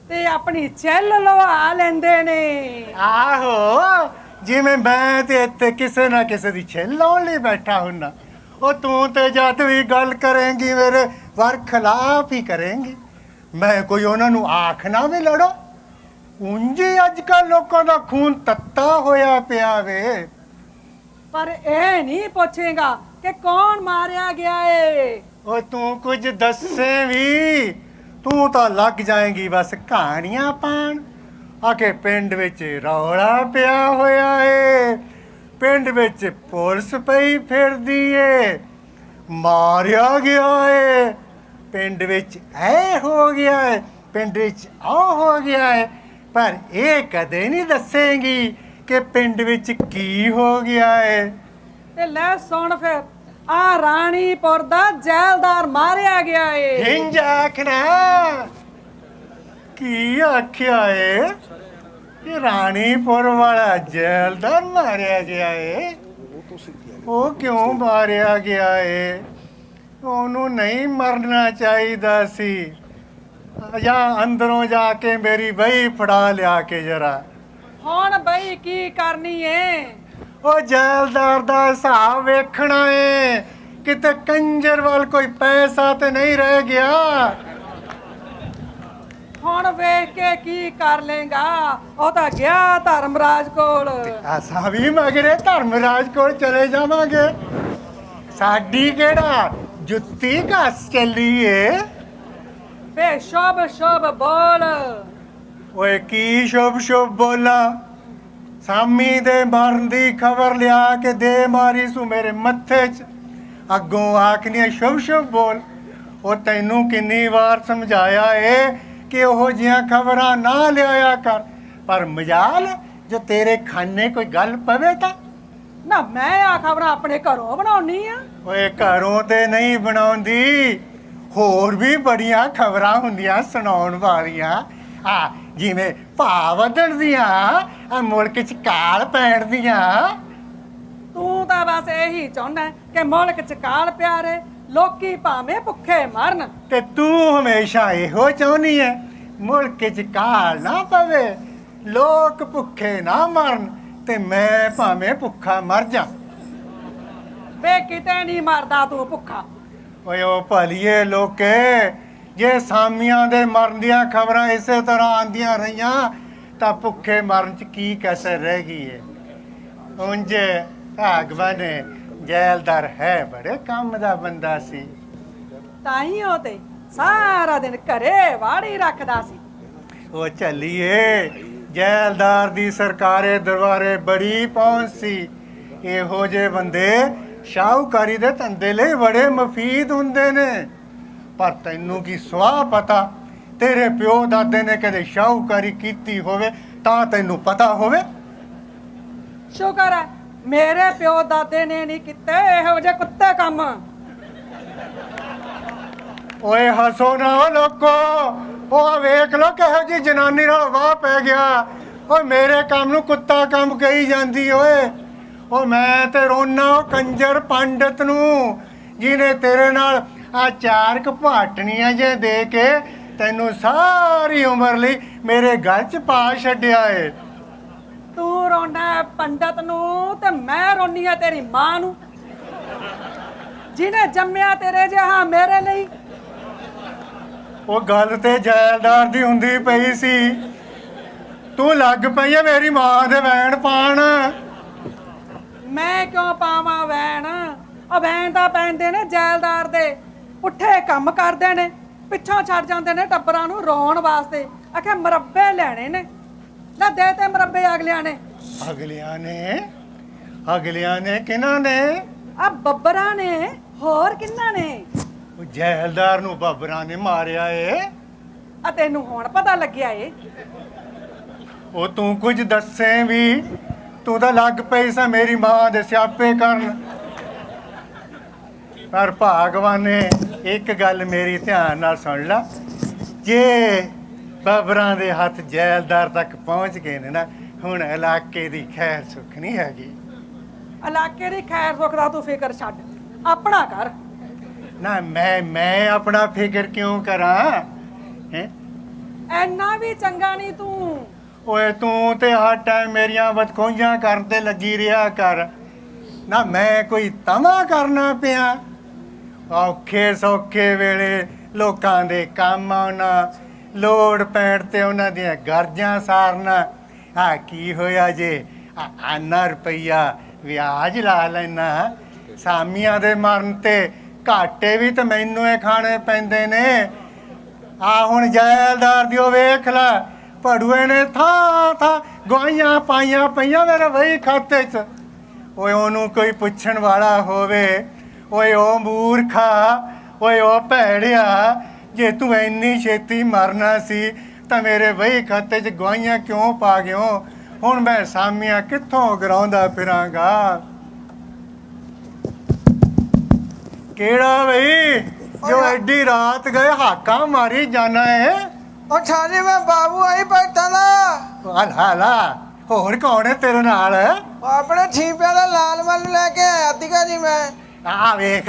S7: ਤੇ ਆਪਣੀ ਛਿੱਲ ਲਵਾ ਲੈਂਦੇ ਨੇ।
S8: ਆਹੋ, ਜਿਵੇਂ ਮੈਂ ਤੇ ਇੱਥੇ ਕਿਸੇ ਨਾ ਕਿਸੇ ਦੀ ਛਿੱਲ ਲਾਉਣ ਲਈ ਬੈਠਾ ਹੁੰਨਾ। ਉਹ ਤੂੰ ਤੇ ਜਦ ਵੀ ਗੱਲ ਕਰੇਂਗੀ ਮੇਰੇ ਵਰ ਖਿਲਾਫ ਹੀ ਕਰੇਂਗੀ। ਮੈਂ ਕੋਈ ਉਹਨਾਂ ਨੂੰ ਆਖ ਨਾ ਵੀ ਲੜੋ। ਉਂਝੀ ਅੱਜ ਕੱਲ੍ਹ ਲੋਕਾਂ ਦਾ ਖੂਨ ਤੱਤਾ ਹੋਇਆ ਪਿਆ ਵੇ।
S7: ਪਰ ਇਹ ਨਹੀਂ ਪੁੱਛੇਗਾ ਕਿ ਕੌਣ ਮਾਰਿਆ ਗਿਆ ਏ।
S8: ਉਹ ਤੂੰ ਕੁਝ ਦੱਸੇ ਵੀ, ਤੂੰ ਤਾਂ ਲੱਗ ਜਾਏਂਗੀ ਬਸ ਕਹਾਣੀਆਂ ਪਾਣ। ਆ ਕੇ ਪਿੰਡ ਵਿੱਚ ਰੌਲਾ ਪਿਆ ਹੋਇਆ ਏ, ਪਿੰਡ ਵਿੱਚ ਪੁਲਿਸ ਪਈ ਫਿਰਦੀ ਏ, ਮਾਰਿਆ ਗਿਆ ਏ, ਪਿੰਡ ਵਿੱਚ ਐ ਹੋ ਗਿਆ ਏ, ਪਿੰਡ ਵਿੱਚ ਆ ਹੋ ਗਿਆ ਏ। ਪਰ ਇਹ ਕਦੇ ਨਹੀਂ ਦੱਸੇਂਗੀ ਕਿ ਪਿੰਡ ਵਿੱਚ ਕੀ ਹੋ ਗਿਆ ਏ।
S7: ਤੇ ਲੈ ਸੁਣ ਫਿਰ, ਆ ਰਾਣੀਪੁਰ ਦਾ ਜੈਲਦਾਰ ਮਾਰਿਆ ਗਿਆ ਏ।
S8: ਹਿੰਜ ਆਖਣਾ ਕੀ ਆਖਿਆ ਏ? ਇਹ ਰਾਣੀਪੁਰ ਵਾਲਾ ਜੈਲਦਾਰ ਮਾਰਿਆ ਗਿਆ ਏ। ਉਹ ਕਿਉਂ ਮਾਰਿਆ ਗਿਆ ਏ? ਉਹਨੂੰ ਨਹੀਂ ਮਰਨਾ ਚਾਹੀਦਾ ਸੀ। ਜਾਂ ਅੰਦਰੋਂ ਜਾ ਕੇ ਮੇਰੀ ਬਹੀ ਫੜਾ ਲਿਆ ਕੇ ਜਰਾ।
S7: ਹੁਣ ਬਈ ਕੀ ਕਰਨੀ ਏ?
S8: ਉਹ ਜੈਲਦਾਰ ਦਾ ਹਿਸਾਬ ਵੇਖਣਾ ਏ, ਕਿਤੇ ਕੰਜਰ ਵੱਲ ਕੋਈ ਪੈਸਾ ਤੇ ਨਹੀਂ ਰਹਿ ਗਿਆ।
S7: ਹੁਣ ਵੇਖ ਕੇ ਕੀ ਕਰ ਲੇਗਾ? ਉਹ ਤਾਂ ਗਿਆ ਧਰਮਰਾਜ ਕੋਲ।
S8: ਅਸਾਂ ਵੀ ਮਗਰੇ ਧਰਮਰਾਜ ਕੋਲ ਚਲੇ ਜਾਵਾਂਗੇ। ਸਾਡੀ ਕਿਹੜਾ ਜੁੱਤੀ ਘਸ ਚੱਲੀ ਏ।
S7: ਵੇ ਸ਼ੁਭ ਸ਼ੁਭ ਬੋਲ।
S8: ਓਏ ਕੀ ਸ਼ੁਭ ਸ਼ੁਭ ਬੋਲਾਂ? ਸਾਮੀ ਦੇ ਮਰਨ ਦੀ ਖਬਰ ਲਿਆ ਕੇ ਦੇ ਮਾਰੀ ਸੂ ਮੇਰੇ ਮੱਥੇ 'ਚ। ਅੱਗੋਂ ਆਖਨੀ ਸ਼ੁਭ ਸ਼ੁਭ ਬੋਲ। ਉਹ ਤੈਨੂੰ ਕਿੰਨੀ ਵਾਰ ਸਮਝਾਇਆ ਏ ਕਿ ਉਹੋ ਜਿਹੀਆਂ ਖਬਰਾਂ ਨਾ ਲਿਆਇਆ ਕਰ, ਪਰ ਮਜਾਲ ਜੋ ਤੇਰੇ ਖਾਨੇ ਕੋਈ ਗੱਲ ਪਵੇ ਤਾਂ।
S7: ਨਾ ਮੈਂ ਆ ਖਬਰਾਂ ਆਪਣੇ ਘਰੋਂ ਬਣਾਉਣੀ ਆ।
S8: ਓਏ ਘਰੋਂ ਤੇ ਨਹੀਂ ਬਣਾਉਂਦੀ, ਹੋਰ ਵੀ ਬੜੀਆਂ ਖਬਰਾਂ ਹੁੰਦੀਆਂ ਸੁਣਾਉਣ ਵਾਲੀਆਂ। ਆ ਜਿਵੇਂ ਭਾਅ ਵਧਣ ਦੀਆਂ, ਆ ਮੁਲਕ 'ਚ ਕਾਲ ਪੈਣ ਦੀਆਂ।
S7: ਤੂੰ ਤਾਂ ਬਸ ਇਹੀ ਚਾਹੁੰਦਾ ਕਿ ਮੁਲਕ 'ਚ ਕਾਲ ਪਿਆਰੇ, ਲੋਕੀ ਭਾਵੇਂ ਭੁੱਖੇ ਮਰਨ।
S8: ਤੇ ਤੂੰ ਹਮੇਸ਼ਾ ਇਹੋ ਚਾਹੁੰਦੀ ਹੈ ਮੁਲਕ 'ਚ ਕਾਲ ਨਾ ਪਵੇ, ਲੋਕ ਭੁੱਖੇ ਨਾ ਮਰਨ, ਤੇ ਮੈਂ ਭਾਵੇਂ ਭੁੱਖਾ ਮਰ ਜਾ।
S7: ਵੇ ਕਿਤੇ ਨਹੀਂ ਮਰਦਾ ਤੂੰ ਭੁੱਖਾ।
S8: ਓਏ ਉਹ ਭਲੀਏ ਲੋਕੇ, ਜੇ ਸਾਮੀਆਂ ਦੇ ਮਰਨ ਦੀਆਂ ਖਬਰਾਂ ਇਸੇ ਤਰ੍ਹਾਂ ਆਂਦੀਆਂ ਰਹੀਆਂ ਤਾਂ ਭੁੱਖੇ ਮਰਨ 'ਚ ਕੀ ਕਸਰ ਰਹਿ ਗਈ ਏ। ਉਂਝ ਭਗਵਾਨ ਜੈਲਦਾਰ ਹੈ ਬੜੇ ਕੰਮ ਦਾ ਬੰਦਾ ਸੀ।
S7: ਤਾਈ ਉਹ ਤੇ ਸਾਰਾ ਦਿਨ ਘਰੇ ਵਾੜੀ ਰੱਖਦਾ ਸੀ।
S8: ਉਹ ਚੱਲੀਏ, ਜੈਲਦਾਰ ਦੀ ਸਰਕਾਰੇ ਦਰਬਾਰੇ ਬੜੀ ਪਹੁੰਚ ਸੀ। ਇਹੋ ਜਿਹੇ ਬੰਦੇ ਸ਼ਾਹੂਕਾਰੀ ਦੇ ਧੰਦੇ ਲਈ ਬੜੇ ਮਫੀਦ ਹੁੰਦੇ ਨੇ। ਪਰ ਤੈਨੂੰ ਕੀ ਸਵਾਹ ਪਤਾ, ਤੇਰੇ ਪਿਓ ਦਾਦੇ ਨੇ ਕਦੇ ਸ਼ਾਹੂਕਾਰੀ ਕੀਤੀ ਹੋਵੇ ਤਾਂ ਤੈਨੂੰ ਪਤਾ ਹੋਵੇ।
S7: ਸ਼ੁਕਰ ਹੈ ਮੇਰੇ ਪਿਓ ਦਾਦੇ ਨੇ ਨਹੀਂ ਕੀਤੇ ਇਹੋ ਜਿਹੇ ਕੁੱਤੇ ਕੰਮ।
S8: ਓਏ ਹੱਸੋ ਨਾ ਓ ਲੋਕੋ, ਉਹ ਵੇਖ ਲੋ ਕਿਹੋ ਜੀ ਜਨਾਨੀ ਨਾਲ ਵਾਹ ਪੈ ਗਿਆ। ਓਏ ਮੇਰੇ ਕੰਮ ਨੂੰ ਕੁੱਤਾ ਕੰਮ ਕਹੀ ਜਾਂਦੀ ਓਏ। ਉਹ ਮੈਂ ਤੇ ਰੋਨਾ ਉਹ ਕੰਜਰ ਪੰਡਤ ਨੂੰ ਜਿਹਨੇ ਤੇਰੇ ਨਾਲ ਆ ਚਾਰ ਘਪਾਟਣੀਆਂ ਜੇ ਦੇ ਕੇ ਤੈਨੂੰ ਸਾਰੀ ਉਮਰ ਲਈ ਮੇਰੇ ਗਲ 'ਚ ਪਾ ਛੱਡਿਆ ਏ।
S7: ਤੂੰ ਰੋਣਾ ਪੰਡਤ ਨੂੰ ਤੇ ਮੈਂ ਰੋਨੀ ਆ ਤੇਰੀ ਮਾਂ ਨੂੰ, ਜਿਹਨੇ ਜੰਮਿਆ ਤੇਰੇ ਜਿਹਾ ਮੇਰੇ ਲਈ।
S8: ਉਹ ਗੱਲ ਤੇ ਜੈਲਦਾਰ ਦੀ ਹੁੰਦੀ ਪਈ ਸੀ, ਤੂੰ ਲੱਗ ਪਈ ਏ ਮੇਰੀ ਮਾਂ ਦੇ ਵੈਣ ਪਾਣ।
S7: ਮੈਂ ਕਿਉਂ ਪਾਵਾਂ ਵੈਣ? ਉਹ ਵੈਣ ਤਾਂ ਪੈਂਦੇ ਨੇ ਜੈਲਦਾਰ ਦੇ, ਪੁੱਠੇ ਕੰਮ ਕਰਦੇ ਨੇ, ਪਿੱਛੋਂ ਛੱਡ ਜਾਂਦੇ ਨੇ ਟੱਬਰਾਂ ਨੂੰ ਰੋਣ ਵਾਸਤੇ। ਆਖੇ ਮਰੱਬੇ ਲੈਣੇ ਨੇ, ਨਾ ਦੇ ਤੇ ਮਰੱਬੇ ਅਗਲਿਆਂ ਨੇ।
S8: ਅਗਲਿਆਂ ਨੇ ਕਿਹਨਾਂ ਨੇ?
S7: ਆ ਬੱਬਰਾਂ ਨੇ, ਹੋਰ ਕਿੰਨਾ ਨੇ?
S8: ਉਹ ਜੈਲਦਾਰ ਨੂੰ ਬੱਬਰਾਂ ਨੇ ਮਾਰਿਆ ਏ।
S7: ਆ ਤੈਨੂੰ ਹੁਣ ਪਤਾ ਲੱਗਿਆ ਏ?
S8: ਉਹ ਤੂੰ ਕੁਝ ਦੱਸੇ ਵੀ, ਤੂੰ ਤਾਂ ਲੱਗ ਪਈ ਸਾਂ ਮੇਰੀ ਮਾਂ ਦੇ ਸਿਆਪੇ ਕਰਨ। ਪਰ ਭਗਵਾਨ ਨੇ ਇੱਕ ਗੱਲ ਮੇਰੀ ਧਿਆਨ ਨਾਲ ਸੁਣ ਲਾ, ਜੇ ਬੱਬਰਾਂ ਦੇ ਹੱਥ ਜੈਲਦਾਰ ਤੱਕ ਪਹੁੰਚ ਗਏ ਨੇ ਨਾ, ਹੁਣ ਇਲਾਕੇ ਦੀ ਖੈਰ ਸੁੱਖ ਨਹੀਂ ਹੈਗੀ।
S7: ਇਲਾਕੇ ਦੀ ਖੈਰ ਸੁੱਖ ਦਾ ਤੂੰ ਫਿਕਰ ਛੱਡ, ਆਪਣਾ ਕਰ।
S8: ਨਾ ਮੈਂ ਆਪਣਾ ਫਿਕਰ ਕਿਉਂ ਕਰਾਂ ਹੈ?
S7: ਐਨਾ ਵੀ ਚੰਗਾ ਨਹੀਂ ਤੂੰ।
S8: ਓਏ ਤੂੰ ਤੇ ਹਰ ਟਾਈਮ ਮੇਰੀਆਂ ਬਦਖੋਈਆਂ ਕਰਨ ਤੇ ਲੱਗੀ ਰਿਹਾ ਕਰ। ਨਾ ਮੈਂ ਕੋਈ ਤਮਾ ਕਰਨਾ ਪਿਆ? ਔਖੇ ਸੌਖੇ ਵੇਲੇ ਲੋਕਾਂ ਦੇ ਕੰਮ ਆਉਣਾ, ਲੋੜ ਪੈਣ ਤੇ ਉਹਨਾਂ ਦੀਆਂ ਗਰਜਾਂ ਸਾਰਨਾ। ਆ ਕੀ ਹੋਇਆ ਜੇ ਆਨਾ ਰੁਪਈਆ ਵਿਆਜ ਲਾ ਲੈਣਾ? ਸਾਮੀਆਂ ਦੇ ਮਰਨ ਤੇ ਘਾਟੇ ਵੀ ਤਾਂ ਮੈਨੂੰ ਇਹ ਖਾਣੇ ਪੈਂਦੇ ਨੇ। ਆ ਹੁਣ ਜੈਲਦਾਰ ਦੀ ਉਹ ਵੇਖ ਲੈ, ਭੜੂਏ ਨੇ ਥਾਂ ਗਵਾਈਆਂ ਪਾਈਆਂ ਪਈਆਂ ਮੇਰੇ ਵਹੀ ਖਾਤੇ 'ਚ। ਓਏ ਉਹਨੂੰ ਕੋਈ ਪੁੱਛਣ ਵਾਲਾ ਹੋਵੇ, ਓਏ ਉਹ ਮੂਰਖਾ, ਓਏ ਉਹ ਭੈੜਿਆ, ਜੇ ਤੂੰ ਇੰਨੀ ਛੇਤੀ ਮਰਨਾ ਸੀ ਤਾਂ ਮੇਰੇ ਵਹੀ ਖਾਤੇ 'ਚ ਗਵਾਈਆਂ ਕਿਉਂ ਪਾ ਗਿਓ? ਹੁਣ ਮੈਂ ਸਾਮੀਆਂ ਕਿੱਥੋਂ ਗਰਾਉਂਦਾ ਫਿਰਾਂਗਾ? ਕਿਹੜਾ ਬਈ ਜੋ ਐਡੀ ਰਾਤ ਗਏ ਹਾਕਾ ਮਾਰੀ ਜਾਣਾ ਹੈ?
S3: ਉਹ ਛਾਜੀ ਮੈਂ ਬਾਬੂ ਆਈ ਬੈਠਾ ਨਾ।
S8: ਹਲਾ ਹੋਰ ਕੌਣ ਹੈ ਤੇਰੇ ਨਾਲ?
S3: ਉਹ ਆਪਣੇ ਠੀਪਿਆਂ ਦਾ ਲਾਲ ਮੱਲ ਲੈ ਕੇ ਆਇਆ ਸੀਗਾ ਜੀ ਮੈਂ।
S8: ਆ ਵੇਖ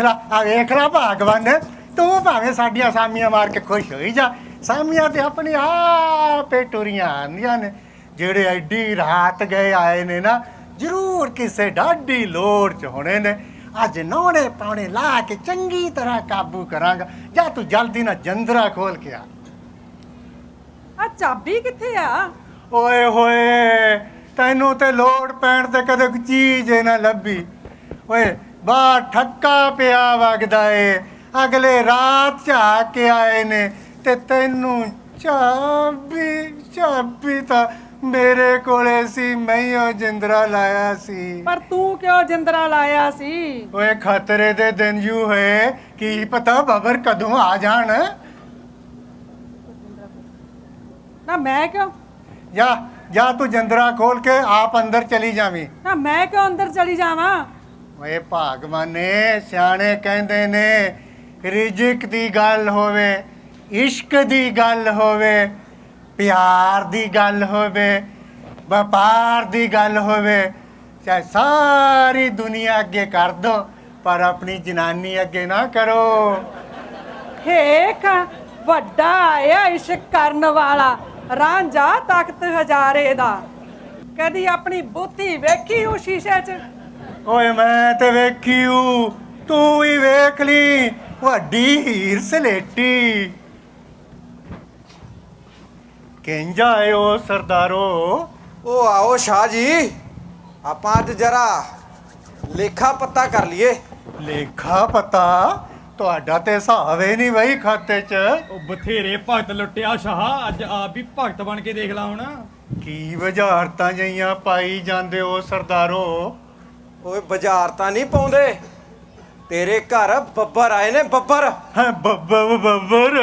S8: ਲਾ ਭਗਵਾਨ, ਤੂੰ ਭਾਵੇਂ ਸਾਡੀਆਂ ਸਾਮੀਆਂ ਮਾਰ ਕੇ ਖੁਸ਼ ਹੋਈ ਜਾ। ਸਾਮੀਆਂ ਤੇ ਆਪਣੀ ਆਪੇ ਟੁਰੀਆਂ ਆਉਂਦੀਆਂ ਨੇ। ਜਿਹੜੇ ਐਡੀ ਰਾਤ ਗਏ ਆਏ ਨੇ ਨਾ, ਜ਼ਰੂਰ ਕਿਸੇ ਡਾਢੀ ਲੋੜ 'ਚ ਹੋਣੇ ਨੇ। ਅੱਜ ਨੌਣੇ ਪਾਉਣੇ ਲਾ ਕੇ ਚੰਗੀ ਤਰ੍ਹਾਂ ਕਾਬੂ ਕਰਾਂਗਾ। ਜਾ ਤੂੰ ਜਲਦੀ ਨਾਲ ਜੰਦਰਾ ਖੋਲ ਕੇ ਆ।
S7: ਆ ਚਾਬੀ ਕਿੱਥੇ ਆ?
S8: ਓਏ ਹੋਏ, ਤੈਨੂੰ ਤੇ ਲੋੜ ਪੈਣ ਤੇ ਕਦੇ ਕੋਈ ਚੀਜ਼ ਨਾ ਲੱਭੀ। ਓਏ ਬਾਹਰ ਠੱਕਾ ਪਿਆ ਵਗਦਾ ਏ, ਅਗਲੇ ਰਾਤ ਝਾਕ ਕੇ ਆਏ ਨੇ ਤੇ ਤੈਨੂੰ ਚਾਬੀ ਤਾਂ ਮੇਰੇ ਕੋਲੇ ਸੀ, ਮੈਂ ਉਹ ਜਿੰਦਰਾ ਲਾਇਆ ਸੀ।
S7: ਪਰ ਤੂੰ ਕਿਉਂ ਜਿੰਦਰਾ ਲਾਇਆ ਸੀ?
S8: ਓਏ ਖਤਰੇ ਦੇ ਦਿਨ ਯੂ ਹੋਏ, ਕੀ ਪਤਾ ਬੱਬਰ ਕਦੋਂ ਆ ਜਾਣ।
S7: ਨਾ ਮੈਂ ਕਿਉਂ?
S8: ਜਾ ਤੂੰ ਜੰਦਰਾ ਖੋਲ ਕੇ ਆਪ ਅੰਦਰ ਚਲੀ ਜਾਵੀਂ।
S7: ਨਾ ਮੈਂ ਕਿਉਂ ਅੰਦਰ ਚਲੀ ਜਾਵਾਂ?
S8: ਓਏ ਭਗਵਾਨੇ, ਸਿਆਣੇ ਕਹਿੰਦੇ ਨੇ, ਰਿਜ਼ਕ ਦੀ ਗੱਲ ਹੋਵੇ, ਇਸ਼ਕ ਦੀ ਗੱਲ ਹੋਵੇ, ਪਿਆਰ ਦੀ ਗੱਲ ਹੋਵੇ, ਵਪਾਰ ਦੀ ਗੱਲ ਹੋਵੇ, ਚਾਹੇ ਸਾਰੀ ਦੁਨੀਆ ਅੱਗੇ ਕਰ ਦੋ, ਪਰ ਆਪਣੀ ਜਨਾਨੀ ਅੱਗੇ ਨਾ ਕਰੋ।
S7: ਹੇਕ ਵੱਡਾ ਆਇਆ ਇਸ਼ਕ ਕਰਨ ਵਾਲਾ, ਰਾਂਝਾ ਤਖਤ ਹਜ਼ਾਰੇ ਦਾ। ਕਦੀ ਆਪਣੀ ਬੁੱਧੀ ਵੇਖੀ ਉਹ ਸ਼ੀਸ਼ੇ 'ਚ?
S8: ਓਏ ਮੈਂ ਤੇ ਵੇਖੀ ਊ, ਤੂੰ ਹੀ ਵੇਖ ਲਈ ਵੱਡੀ ਹੀਰ ਸਲੇਟੀ। ਕਿੰਜਾ ਏ ਉਹ ਸਰਦਾਰੋ?
S3: ਉਹ ਆਓ ਸ਼ਾਹ ਜੀ, ਆਪਾਂ ਅੱਜ ਜਰਾ ਲੇਖਾ ਪੱਤਾ ਕਰ ਲਈਏ।
S8: ਲੇਖਾ ਪਤਾ? ਤੁਹਾਡਾ ਤੇ ਹਿਸਾਬ ਹੀ ਨਹੀਂ ਬਈ ਖਾਤੇ 'ਚ।
S9: ਉਹ ਬਥੇਰੇ ਭਗਤ ਲੁੱਟਿਆ ਸ਼ਾਹ, ਅੱਜ ਆਪ ਵੀ ਭਗਤ ਬਣ ਕੇ ਦੇਖ ਲਾ ਹੁਣ।
S8: ਕੀ ਵਜ਼ਾਰਤਾਂ ਜਈਆਂ ਪਾਈ ਜਾਂਦੇ ਹੋ ਸਰਦਾਰੋ?
S3: ਓਏ ਬਾਜ਼ਾਰ ਤਾਂ ਨਹੀਂ ਪਾਉਂਦੇ, ਤੇਰੇ ਘਰ ਬੱਬਰ ਆਏ ਨੇ, ਬੱਬਰ।
S8: ਹਾਂ ਬੱਬਰ।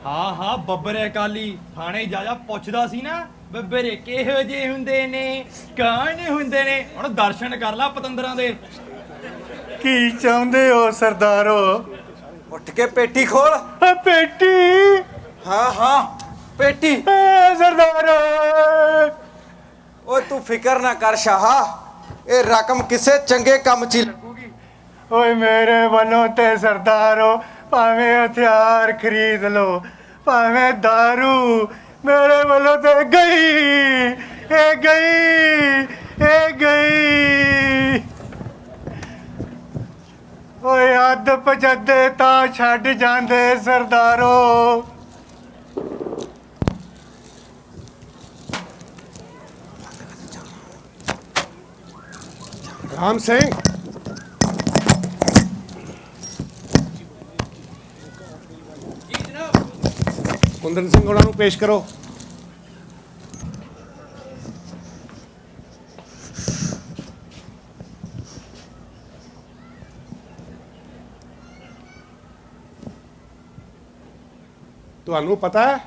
S9: ਹਾਂ ਹਾਂ ਬੱਬਰ ਅਕਾਲੀ ਥਾਣੇ ਜਾ ਜਾ ਪੁੱਛਦਾ ਸੀ ਨਾ, ਬੱਬਰ ਕਿਹੋ ਜਿਹੇ ਹੁੰਦੇ ਨੇ, ਕੌਣ ਹੁੰਦੇ ਨੇ। ਹੁਣ ਦਰਸ਼ਨ ਕਰ ਲਾ ਪਤੰਦਰਾਂ ਦੇ।
S8: ਕੀ ਚਾਹੁੰਦੇ ਹੋ ਸਰਦਾਰੋ?
S3: ਉੱਠ ਕੇ ਪੇਟੀ ਖੋਲ।
S8: ਪੇਟੀ?
S3: ਹਾਂ ਹਾਂ ਪੇਟੀ।
S8: ਸਰਦਾਰੋ
S3: ਓਏ ਤੂੰ ਫਿਕਰ ਨਾ ਕਰ ਸ਼ਾਹਾ, ਇਹ ਰਕਮ ਕਿਸੇ ਚੰਗੇ ਕੰਮ 'ਚ ਹੀ ਲੱਗੂਗੀ।
S8: ਓਏ ਮੇਰੇ ਵੱਲੋਂ ਤੇ ਸਰਦਾਰੋ ਭਾਵੇਂ ਹਥਿਆਰ ਖਰੀਦ ਲਓ, ਭਾਵੇਂ दारू, ਮੇਰੇ ਵੱਲੋਂ ਤੇ ਗਈ, ਇਹ ਗਈ, ਇਹ ਗਈ। ਓਏ ਅੱਧ ਪਜੱਦੇ ਤਾਂ ਛੱਡ ਜਾਂਦੇ ਸਰਦਾਰੋ।
S5: ਰਾਮ ਸਿੰਘ,
S2: ਜੀ ਜਨਾਬ।
S5: ਕੁੰਦਨ ਸਿੰਘ ਉਹਨਾਂ ਨੂੰ ਪੇਸ਼ ਕਰੋ। ਤੁਹਾਨੂੰ ਪਤਾ ਹੈ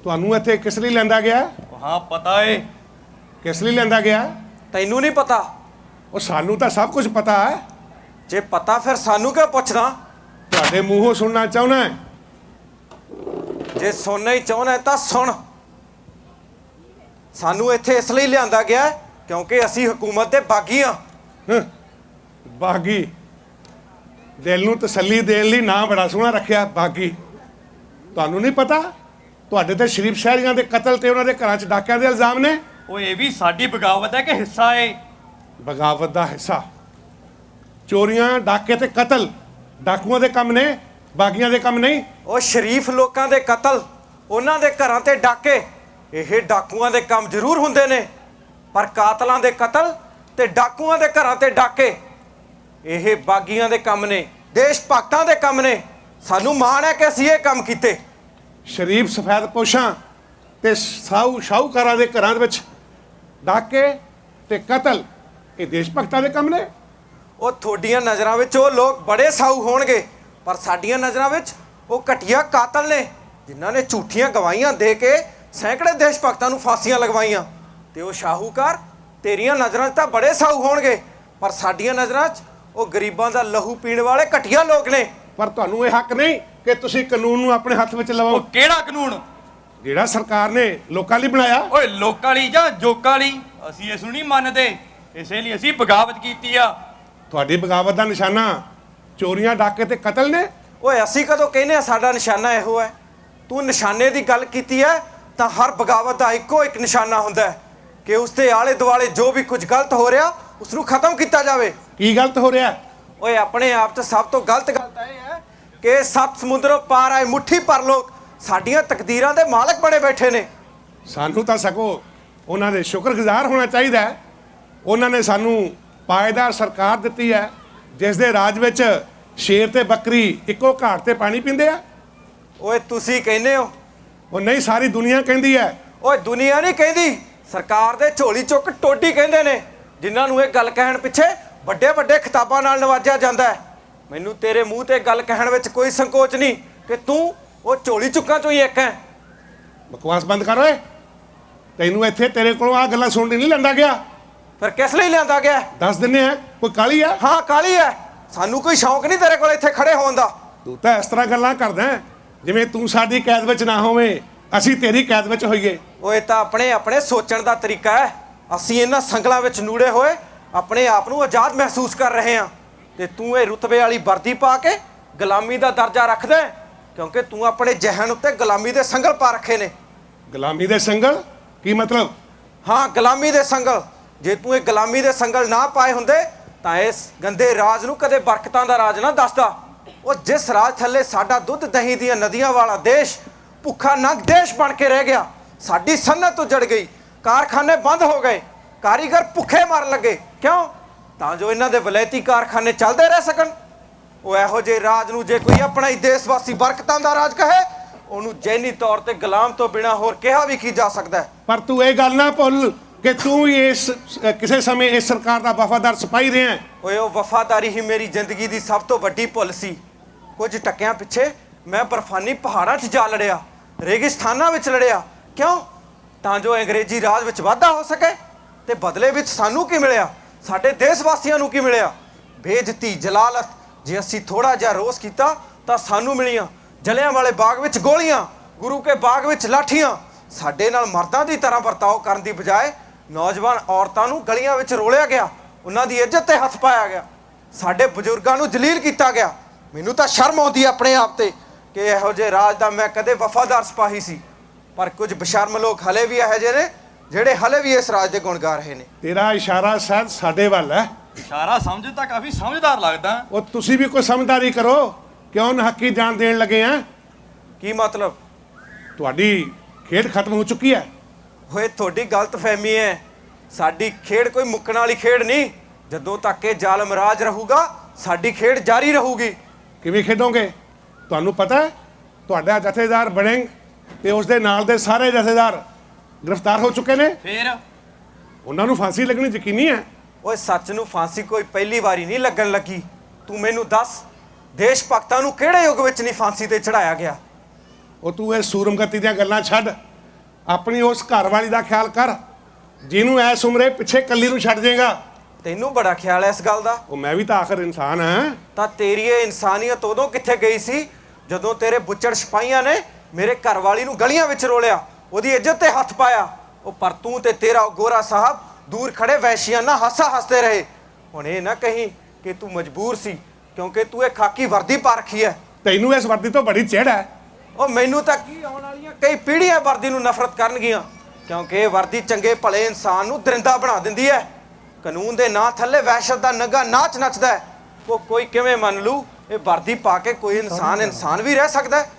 S5: ਤੁਹਾਨੂੰ ਇੱਥੇ ਕਿਸ ਲਈ ਲੈਂਦਾ ਗਿਆ?
S9: ਹਾਂ ਪਤਾ ਏ।
S5: ਕਿਸ ਲਈ ਲੈਂਦਾ ਗਿਆ?
S3: ਤੈਨੂੰ ਨਹੀਂ ਪਤਾ?
S5: ਉਹ ਸਾਨੂੰ ਤਾਂ ਸਭ ਕੁਝ ਪਤਾ ਹੈ।
S3: ਜੇ ਪਤਾ ਫਿਰ ਸਾਨੂੰ ਕਿਉਂ ਪੁੱਛਦਾ?
S5: ਤੁਹਾਡੇ ਮੂੰਹੋਂ ਸੁਣਨਾ ਚਾਹੁੰਦਾ ਹੈ।
S3: ਜੇ ਸੁਣਨਾ ਹੀ ਚਾਹੁੰਦਾ ਤਾਂ ਸੁਣ। ਸਾਨੂੰ ਇੱਥੇ ਇਸ ਲਈ ਲਿਆਂਦਾ ਗਿਆ ਹੈ ਕਿਉਂਕਿ ਅਸੀਂ ਹਕੂਮਤ ਦੇ ਬਾਗੀ ਹਾਂ।
S5: ਬਾਗੀ? ਦਿਲ ਨੂੰ ਤਸੱਲੀ ਦੇਣ ਲਈ ਨਾਂ ਬੜਾ ਸੋਹਣਾ ਰੱਖਿਆ, ਬਾਗੀ। ਤੁਹਾਨੂੰ ਨਹੀਂ ਪਤਾ ਤੁਹਾਡੇ ਤੇ ਸ਼ਰੀਫ ਸ਼ਹਿਰੀਆਂ ਦੇ ਕਤਲ ਤੇ ਉਹਨਾਂ ਦੇ ਘਰਾਂ 'ਚ ਡਾਕਿਆਂ ਦੇ ਇਲਜ਼ਾਮ ਨੇ?
S9: ਓਏ ਇਹ ਵੀ ਸਾਡੀ ਬਗਾਵਤ ਹੈ ਕਿ ਹਿੱਸਾ ਏ?
S5: ਬਗਾਵਤ ਦਾ ਹਿੱਸਾ? ਚੋਰੀਆਂ, ਡਾਕੇ ਤੇ ਕਤਲ ਡਾਕੂਆਂ ਦੇ ਕੰਮ ਨੇ, ਬਾਗੀਆਂ ਦੇ ਕੰਮ ਨਹੀਂ।
S3: ਉਹ ਸ਼ਰੀਫ ਲੋਕਾਂ ਦੇ ਕਤਲ, ਉਹਨਾਂ ਦੇ ਘਰਾਂ ਤੇ ਡਾਕੇ, ਇਹ ਡਾਕੂਆਂ ਦੇ ਕੰਮ ਜ਼ਰੂਰ ਹੁੰਦੇ ਨੇ, ਪਰ ਕਾਤਲਾਂ ਦੇ ਕਤਲ ਤੇ ਡਾਕੂਆਂ ਦੇ ਘਰਾਂ ਤੇ ਡਾਕੇ ਇਹ ਬਾਗੀਆਂ ਦੇ ਕੰਮ ਨੇ, ਦੇਸ਼ ਭਗਤਾਂ ਦੇ ਕੰਮ ਨੇ। ਸਾਨੂੰ ਮਾਣ ਹੈ ਕਿ ਅਸੀਂ ਇਹ ਕੰਮ ਕੀਤੇ।
S5: ਸ਼ਰੀਫ ਸਫੈਦ ਪੋਸ਼ਾਂ ਤੇ ਸ਼ਾਹੂਕਾਰਾਂ ਦੇ ਘਰਾਂ ਦੇ ਵਿੱਚ ਡਾਕੇ ਤੇ ਕਤਲ ਇਹ ਦੇਸ਼ ਭਗਤਾਂ ਦੇ ਕੰਮ ਨੇ।
S3: ਉਹ ਤੁਹਾਡੀਆਂ ਨਜ਼ਰਾਂ ਵਿੱਚ ਉਹ ਲੋਕ ਬੜੇ ਸਾਊ ਹੋਣਗੇ, ਪਰ ਸਾਡੀਆਂ ਨਜ਼ਰਾਂ ਵਿੱਚ ਉਹ ਘਟੀਆ ਕਾਤਲ ਨੇ ਜਿਨ੍ਹਾਂ ਨੇ ਝੂਠੀਆਂ ਗਵਾਹੀਆਂ ਦੇ ਕੇ ਸੈਂਕੜੇ ਦੇਸ਼ ਭਗਤਾਂ ਨੂੰ ਫਾਂਸੀਆਂ ਲਗਵਾਈਆਂ। ਤੇ ਉਹ ਸ਼ਾਹੂਕਾਰ ਤੇਰੀਆਂ ਨਜ਼ਰਾਂ 'ਚ ਤਾਂ ਬੜੇ ਸਾਊ ਹੋਣਗੇ, ਪਰ ਸਾਡੀਆਂ ਨਜ਼ਰਾਂ 'ਚ ਉਹ ਗਰੀਬਾਂ ਦਾ ਲਹੂ ਪੀਣ ਵਾਲੇ ਘਟੀਆ ਲੋਕ ਨੇ।
S5: ਪਰ ਤੁਹਾਨੂੰ ਇਹ ਹੱਕ ਨਹੀਂ ਕਿ ਤੁਸੀਂ ਕਾਨੂੰਨ ਨੂੰ ਆਪਣੇ ਹੱਥ ਵਿੱਚ ਲਵਾਓ,
S9: ਉਹ ਕਿਹੜਾ ਕਾਨੂੰਨ?
S5: ਜਿਹੜਾ ਸਰਕਾਰ ਨੇ ਲੋਕਾਂ ਲਈ ਬਣਾਇਆ।
S9: ਓਏ ਲੋਕਾਂ ਲਈ ਜਾਂ ਜੋਕਾਂ ਲਈ? ਅਸੀਂ ਇਸ ਨੂੰ ਨਹੀਂ ਮੰਨਦੇ, ਇਸੇ ਲਈ ਅਸੀਂ ਬਗਾਵਤ ਕੀਤੀ ਆ।
S5: ਤੁਹਾਡੀ ਬਗਾਵਤ ਦਾ ਨਿਸ਼ਾਨਾ ਚੋਰੀਆਂ, ਡਾਕੇ ਤੇ ਕਤਲ ਨੇ।
S3: ਓਏ ਅਸੀਂ ਕਦੋਂ ਕਹਿੰਦੇ ਆ ਸਾਡਾ ਨਿਸ਼ਾਨਾ ਇਹੋ ਹੈ? ਤੂੰ ਨਿਸ਼ਾਨੇ ਦੀ ਗੱਲ ਕੀਤੀ ਹੈ ਤਾਂ ਹਰ ਬਗਾਵਤ ਦਾ ਇੱਕੋ ਇੱਕ ਨਿਸ਼ਾਨਾ ਹੁੰਦਾ ਹੈ ਕਿ ਉਸ ਦੇ ਆਲੇ ਦੁਆਲੇ ਜੋ ਵੀ ਕੁਝ ਗਲਤ ਹੋ ਰਿਹਾ ਉਸ ਨੂੰ ਖਤਮ ਕੀਤਾ ਜਾਵੇ।
S5: ਕੀ ਗਲਤ ਹੋ ਰਿਹਾ?
S3: ਓਏ ਆਪਣੇ ਆਪ 'ਚ ਸਭ ਤੋਂ ਗਲਤ ਗੱਲ ਤਾਂ ਇਹ ਹੈ ਕਿ 7 ਸਮੁੰਦਰੋਂ ਪਾਰ ਆਏ ਮੁੱਠੀ ਪਰ ਲੋਕ ਸਾਡੀਆਂ ਤਕਦੀਰਾਂ ਦੇ ਮਾਲਕ ਬਣੇ ਬੈਠੇ ਨੇ।
S5: ਸਾਨੂੰ ਤਾਂ ਸਗੋਂ ਉਹਨਾਂ ਦੇ ਸ਼ੁਕਰਗੁਜ਼ਾਰ ਹੋਣਾ ਚਾਹੀਦਾ ਹੈ। ਉਹਨਾਂ ਨੇ ਸਾਨੂੰ ਪਾਏਦਾਰ ਸਰਕਾਰ ਦਿੱਤੀ ਹੈ ਜਿਸ ਦੇ ਰਾਜ ਵਿੱਚ ਸ਼ੇਰ ਤੇ ਬੱਕਰੀ ਇੱਕੋ ਘਾਟ ਤੇ ਪਾਣੀ ਪੀਂਦੇ ਆ।
S3: ਓਏ ਤੁਸੀਂ ਕਹਿੰਦੇ ਹੋ?
S5: ਉਹ ਨਹੀਂ, ਸਾਰੀ ਦੁਨੀਆ ਕਹਿੰਦੀ ਹੈ।
S3: ਓਏ ਦੁਨੀਆ ਨਹੀਂ ਕਹਿੰਦੀ, ਸਰਕਾਰ ਦੇ ਝੋਲੀ ਚੁੱਕ ਟੋਡੀ ਕਹਿੰਦੇ ਨੇ, ਜਿਨ੍ਹਾਂ ਨੂੰ ਇਹ ਗੱਲ ਕਹਿਣ ਪਿੱਛੇ ਵੱਡੇ ਵੱਡੇ ਖਿਤਾਬਾਂ ਨਾਲ ਨਵਾਜਿਆ ਜਾਂਦਾ ਹੈ। ਮੈਨੂੰ ਤੇਰੇ ਮੂੰਹ ਤੇ ਗੱਲ ਕਹਿਣ ਵਿੱਚ ਕੋਈ ਸੰਕੋਚ ਨਹੀਂ ਕਿ ਤੂੰ ਉਹ ਝੋਲੀ ਚੁੱਕਾਂ ਚੋਂ ਹੀ ਇੱਕ ਹੈ।
S5: ਬਕਵਾਸ ਬੰਦ ਕਰ ਓਏ। ਤੈਨੂੰ ਇੱਥੇ ਤੇਰੇ ਕੋਲੋਂ ਆ ਗੱਲਾਂ ਸੁਣਨ ਨਹੀਂ ਲੈਂਦਾ ਗਿਆ।
S3: ਫਿਰ ਕਿਸ ਲਈ ਲਿਆਂਦਾ ਗਿਆ?
S5: ਦੱਸ ਦਿੰਨੇ ਆ, ਕੋਈ ਕਾਲੀ ਆ?
S3: ਹਾਂ ਕਾਲੀ ਹੈ। ਸਾਨੂੰ ਕੋਈ ਸ਼ੌਂਕ ਨਹੀਂ ਤੇਰੇ ਕੋਲ ਇੱਥੇ ਖੜੇ ਹੋਣ ਦਾ।
S5: ਤੂੰ ਤਾਂ ਇਸ ਤਰ੍ਹਾਂ ਗੱਲਾਂ ਕਰਦਾ ਹੈ ਜਿਵੇਂ ਤੂੰ ਸਾਡੀ ਕੈਦ ਵਿੱਚ ਨਾ ਹੋਵੇਂ, ਅਸੀਂ ਤੇਰੀ ਕੈਦ ਵਿੱਚ ਹੋਈਏ।
S3: ਓਏ ਤਾਂ ਆਪਣੇ ਆਪਣੇ ਸੋਚਣ ਦਾ ਤਰੀਕਾ ਹੈ। ਅਸੀਂ ਇਹਨਾਂ ਸੰਗਲਾਂ ਵਿੱਚ ਨੂੜੇ ਹੋਏ ਆਪਣੇ ਆਪ ਨੂੰ ਆਜ਼ਾਦ ਮਹਿਸੂਸ ਕਰ ਰਹੇ ਹਾਂ, ਤੇ ਤੂੰ ਇਹ ਰੁਤਬੇ ਵਾਲੀ ਵਰਦੀ ਪਾ ਕੇ ਗੁਲਾਮੀ ਦਾ ਦਰਜਾ ਰੱਖਦਾ ਹੈ ਕਿਉਂਕਿ ਤੂੰ ਆਪਣੇ ਜ਼ਿਹਨ ਉੱਤੇ ਗੁਲਾਮੀ ਦੇ ਸੰਗਲ ਪਾ ਰੱਖੇ ਨੇ।
S5: ਗੁਲਾਮੀ ਦੇ ਸੰਗਲ? ਕੀ ਮਤਲਬ?
S3: ਹਾਂ ਗੁਲਾਮੀ ਦੇ ਸੰਗਲ। ਜੇ ਤੂੰ ਇਹ ਗੁਲਾਮੀ ਦੇ ਸੰਗਲ ਨਾ ਪਾਏ ਹੁੰਦੇ ਤਾਂ ਇਸ ਗੰਦੇ ਰਾਜ ਨੂੰ ਕਦੇ ਬਰਕਤਾਂ ਦਾ ਰਾਜ ਨਾ ਦੱਸਦਾ। ਉਹ ਜਿਸ ਰਾਜ ਥੱਲੇ ਸਾਡਾ ਦੁੱਧ ਦਹੀਂ ਦੀਆਂ ਨਦੀਆਂ ਵਾਲਾ ਦੇਸ਼ ਭੁੱਖਾ ਨੰਗ ਦੇਸ਼ ਬਣ ਕੇ ਰਹਿ ਗਿਆ। ਸਾਡੀ ਸਨਅਤ ਉਜੜ ਗਈ, ਕਾਰਖਾਨੇ ਬੰਦ ਹੋ ਗਏ, ਕਾਰੀਗਰ ਭੁੱਖੇ ਮਰਨ ਲੱਗੇ। ਕਿਉਂ? ਤਾਂ ਜੋ ਇਹਨਾਂ ਦੇ ਵਲੈਤੀ ਕਾਰਖਾਨੇ ਚੱਲਦੇ ਰਹਿ ਸਕਣ। ਉਹ ਇਹੋ ਜਿਹੇ ਰਾਜ ਨੂੰ ਜੇ ਕੋਈ ਆਪਣਾ ਹੀ ਦੇਸ਼ ਵਾਸੀ ਬਰਕਤਾਂ ਦਾ ਰਾਜ ਕਹੇ, ਉਹਨੂੰ ਜੈਨੀ ਤੌਰ ਤੇ ਗੁਲਾਮ ਤੋਂ ਬਿਨਾ ਹੋਰ ਕਿਹਾ ਵੀ ਕੀ ਜਾ ਸਕਦਾ ਹੈ।
S5: ਪਰ ਤੂੰ ਇਹ ਗੱਲ ਨਾ ਭੁੱਲ ਕਿ ਤੂੰ ਹੀ ਇਸ ਕਿਸੇ ਸਮੇਂ ਇਸ ਸਰਕਾਰ ਦਾ ਵਫਾਦਾਰ ਸਿਪਾਹੀ ਰਿਹਾ ਹੈ।
S3: ਓਏ ਉਹ ਵਫਾਦਾਰੀ ਹੀ ਮੇਰੀ ਜ਼ਿੰਦਗੀ ਦੀ ਸਭ ਤੋਂ ਵੱਡੀ ਭੁੱਲ ਸੀ। ਕੁਝ ਟੱਕਿਆਂ ਪਿੱਛੇ ਮੈਂ ਬਰਫਾਨੀ ਪਹਾੜਾਂ 'ਚ ਜਾ ਲੜਿਆ, ਰੇਗਿਸਤਾਨਾਂ ਵਿੱਚ ਲੜਿਆ। ਕਿਉਂ? ਤਾਂ ਜੋ ਅੰਗਰੇਜ਼ੀ ਰਾਜ ਵਿੱਚ ਵਾਧਾ ਹੋ ਸਕੇ। ਤੇ ਬਦਲੇ ਵਿੱਚ ਸਾਨੂੰ ਕੀ ਮਿਲਿਆ? ਸਾਡੇ ਦੇਸ਼ ਵਾਸੀਆਂ ਨੂੰ ਕੀ ਮਿਲਿਆ? ਬੇਇੱਜ਼ਤੀ, ਜਲਾਲਤ। ਜੇ ਅਸੀਂ ਥੋੜਾ ਜਿਹਾ ਰੋਸ ਕੀਤਾ ਤਾਂ ਸਾਨੂੰ ਮਿਲੀਆਂ ਜਲਿਆਂਵਾਲੇ ਬਾਗ ਵਿੱਚ ਗੋਲੀਆਂ, ਗੁਰੂ ਕੇ ਬਾਗ ਵਿੱਚ ਲਾਠੀਆਂ। ਸਾਡੇ ਨਾਲ ਮਰਦਾਂ ਦੀ ਤਰ੍ਹਾਂ ਵਰਤਾਓ ਕਰਨ ਦੀ ਬਜਾਏ ਨੌਜਵਾਨ ਔਰਤਾਂ ਨੂੰ ਗਲੀਆਂ ਵਿੱਚ ਰੋਲਿਆ ਗਿਆ, ਉਹਨਾਂ ਦੀ ਇੱਜ਼ਤ ਤੇ ਹੱਥ ਪਾਇਆ ਗਿਆ, ਸਾਡੇ ਬਜ਼ੁਰਗਾਂ ਨੂੰ ਜਲੀਲ ਕੀਤਾ ਗਿਆ। ਮੈਨੂੰ ਤਾਂ ਸ਼ਰਮ ਆਉਂਦੀ ਆਪਣੇ ਆਪ ਤੇ ਕਿ ਇਹੋ ਜਿਹੇ ਰਾਜ ਦਾ ਮੈਂ ਕਦੇ ਵਫਾਦਾਰ ਸਿਪਾਹੀ ਸੀ। ਪਰ ਕੁਝ ਬਸ਼ਰਮ ਲੋਕ ਹਲੇ ਵੀ ਇਹੋ ਜਿਹੇ ਨੇ ਜਿਹੜੇ ਹਲੇ ਵੀ ਇਸ ਰਾਜ ਦੇ ਗੁਣ ਗਾ ਰਹੇ ਨੇ।
S5: ਤੇਰਾ ਇਸ਼ਾਰਾ ਸ਼ਾਇਦ ਸਾਡੇ ਵੱਲ ਹੈ।
S9: ਇਸ਼ਾਰਾ ਸਮਝ ਤਾਂ ਕਾਫੀ ਸਮਝਦਾਰ ਲੱਗਦਾ।
S5: ਉਹ ਤੁਸੀਂ ਵੀ ਕੋਈ ਸਮਝਦਾਰੀ ਕਰੋ। ਕਿਉਂ ਨਹੱਕੀ ਜਾਨ ਦੇਣ ਲੱਗੇ ਆ?
S3: ਕੀ ਮਤਲਬ?
S5: ਤੁਹਾਡੀ ਖੇਡ ਖਤਮ ਹੋ ਚੁੱਕੀ ਹੈ।
S3: ਹੋਏ ਤੁਹਾਡੀ ਗਲਤਫਹਿਮੀ ਹੈ। ਸਾਡੀ ਖੇਡ ਕੋਈ ਮੁੱਕਣ ਵਾਲੀ ਖੇਡ ਨਹੀਂ। ਜਦੋਂ ਤੱਕ ਇਹ ਜ਼ਾਲਮ ਰਾਜ ਰਹੂਗਾ ਸਾਡੀ ਖੇਡ ਜਾਰੀ ਰਹੂਗੀ।
S5: ਕਿਵੇਂ ਖੇਡੋਗੇ? ਤੁਹਾਨੂੰ ਪਤਾ ਹੈ ਤੁਹਾਡਾ ਜਥੇਦਾਰ ਬੜਿੰਗ ਤੇ ਉਸ ਦੇ ਨਾਲ ਦੇ ਸਾਰੇ ਜਥੇਦਾਰ ਗ੍ਰਿਫਤਾਰ ਹੋ ਚੁੱਕੇ ਨੇ।
S9: ਫੇਰ
S5: ਉਹਨਾਂ ਨੂੰ ਫਾਂਸੀ ਲੱਗਣੀ ਯਕੀਨੀ ਹੈ।
S3: ਓਏ ਸੱਚ ਨੂੰ ਫਾਂਸੀ ਕੋਈ ਪਹਿਲੀ ਵਾਰੀ ਨਹੀਂ ਲੱਗਣ ਲੱਗੀ। ਤੂੰ ਮੈਨੂੰ ਦੱਸ, ਦੇਸ਼ ਭਗਤਾਂ ਨੂੰ ਕਿਹੜੇ ਯੁੱਗ ਵਿੱਚ ਨਹੀਂ ਫਾਂਸੀ ਤੇ ਚੜਾਇਆ ਗਿਆ?
S5: ਉਹ ਤੂੰ ਇਹ ਸੂਰਮਗਤੀ ਦੀਆਂ ਗੱਲਾਂ ਛੱਡ, ਆਪਣੀ ਉਸ ਘਰ ਵਾਲੀ ਦਾ ਖਿਆਲ ਕਰ ਜਿਹਨੂੰ ਐਸ ਉਮਰੇ ਪਿੱਛੇ ਕੱਲੀ ਨੂੰ ਛੱਡ ਜਾਏਗਾ।
S3: ਤੈਨੂੰ ਬੜਾ ਖਿਆਲ ਹੈ ਇਸ ਗੱਲ ਦਾ।
S5: ਉਹ ਮੈਂ ਵੀ ਤਾਂ ਆਖਰ ਇਨਸਾਨ ਹਾਂ।
S3: ਤਾਂ ਤੇਰੀ ਇਹ ਇਨਸਾਨੀਅਤ ਉਦੋਂ ਕਿੱਥੇ ਗਈ ਸੀ ਜਦੋਂ ਤੇਰੇ ਬੁੱਚੜ ਸਿਪਾਹੀਆਂ ਨੇ ਮੇਰੇ ਘਰ ਵਾਲੀ ਨੂੰ ਗਲੀਆਂ ਵਿੱਚ ਰੋਲਿਆ, ਉਹਦੀ ਇੱਜ਼ਤ ਤੇ ਹੱਥ ਪਾਇਆ। ਉਹ ਪਰ ਤੂੰ ਤੇ ਤੇਰਾ ਉਹ ਗੋਰਾ ਸਾਹਿਬ ਦੂਰ ਖੜੇ ਵੈਸ਼ੀਆਂ ਨਾਲ ਹਾਸਾ ਹੱਸਦੇ ਰਹੇ। ਹੁਣ ਇਹ ਨਾ ਕਹੀਂ ਕਿ ਤੂੰ ਮਜਬੂਰ ਸੀ ਕਿਉਂਕਿ ਤੂੰ ਇਹ ਖਾਕੀ ਵਰਦੀ ਪਾ ਰੱਖੀ ਹੈ।
S5: ਤੈਨੂੰ ਇਸ ਵਰਦੀ ਤੋਂ ਬੜੀ ਚਿੜ ਹੈ।
S3: ਉਹ ਮੈਨੂੰ ਤਾਂ ਕੀ ਆਉਣ ਵਾਲੀਆਂ ਕਈ ਪੀੜ੍ਹੀਆਂ ਵਰਦੀ ਨੂੰ ਨਫ਼ਰਤ ਕਰਨਗੀਆਂ ਕਿਉਂਕਿ ਇਹ ਵਰਦੀ ਚੰਗੇ ਭਲੇ ਇਨਸਾਨ ਨੂੰ ਦਰਿੰਦਾ ਬਣਾ ਦਿੰਦੀ ਹੈ। ਕਾਨੂੰਨ ਦੇ ਨਾਂ ਥੱਲੇ ਵਹਿਸ਼ਤ ਦਾ ਨੰਗਾ ਨਾਚ ਨੱਚਦਾ ਹੈ। ਉਹ ਕੋਈ ਕਿਵੇਂ ਮੰਨ ਲੂ ਇਹ ਵਰਦੀ ਪਾ ਕੇ ਕੋਈ ਇਨਸਾਨ ਵੀ ਰਹਿ ਸਕਦਾ ਹੈ।